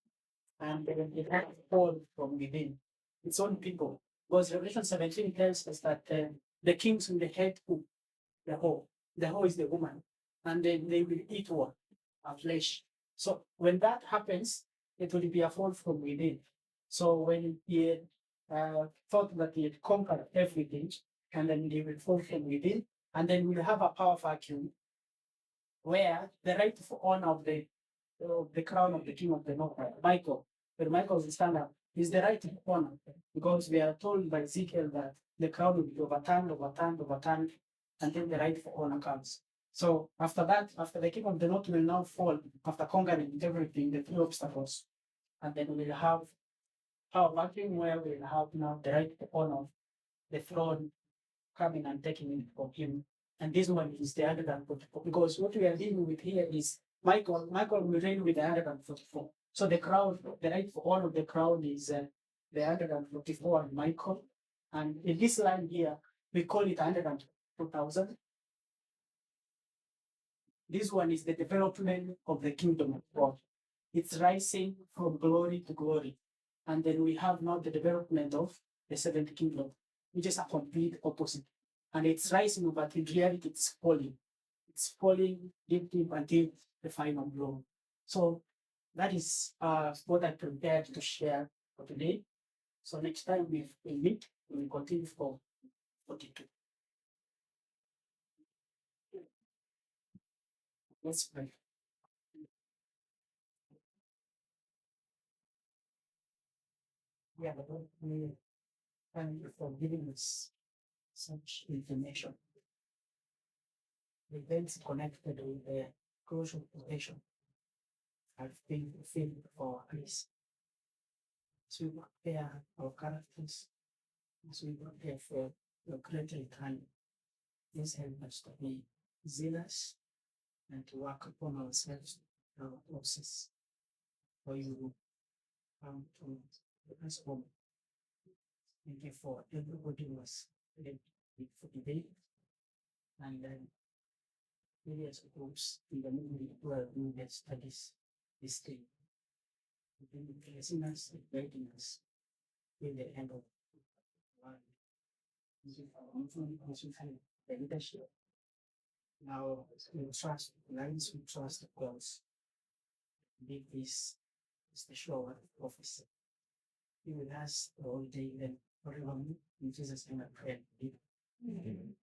Speaker 1: and then it has fall from within its own people. Because Revelation 17 tells us that the kings will head who? The whore. The whore is the woman, and then they will eat what? Flesh. So when that happens, it will be a fall from within. So when he thought that he had conquered everything, and then they will fall from within, and then we'll have a power vacuum where the rightful honor of the crown of the king of the north, Michael, when Michael will stand up, is the rightful honor, because we are told by Ezekiel that the crown will be overturned, until the rightful honor comes. So after that, after the king of the north will now fall, after conquering everything, the three obstacles, and then we'll have power vacuum where we'll have now the rightful honor of the throne coming and taking it from him. And this one is the 144, because what we are dealing with here is Michael will reign with the 144. So the crown, the rightful honor of the crown is the 144 and Michael. And in this line here, we call it 102,000. This one is the development of the kingdom of God. It's rising from glory to glory. And then we have now the development of the seventh kingdom, which is a complete opposite. And it's rising, but in reality, it's falling. It's falling deep until the final blow. So that is what I prepared to share for today. So next time we meet, we will continue for 42. Let's pray. Yeah, we thank you for giving us such information. The events connected with the crucial position have been fulfilled for us. As we prepare our characters, as we prepare for your greater return, please help us to be zealous and to work upon ourselves, our process, for you will come to us home. Thank you for everybody who was ready for today. And then various groups in the movie who are doing their studies this day. Blessing us and guiding us till the end of the world. Thank you for the leadership. Now we trust, lines we trust God's. Big this is the show of office. Be with us all day and forever. In Jesus' name I pray. Amen.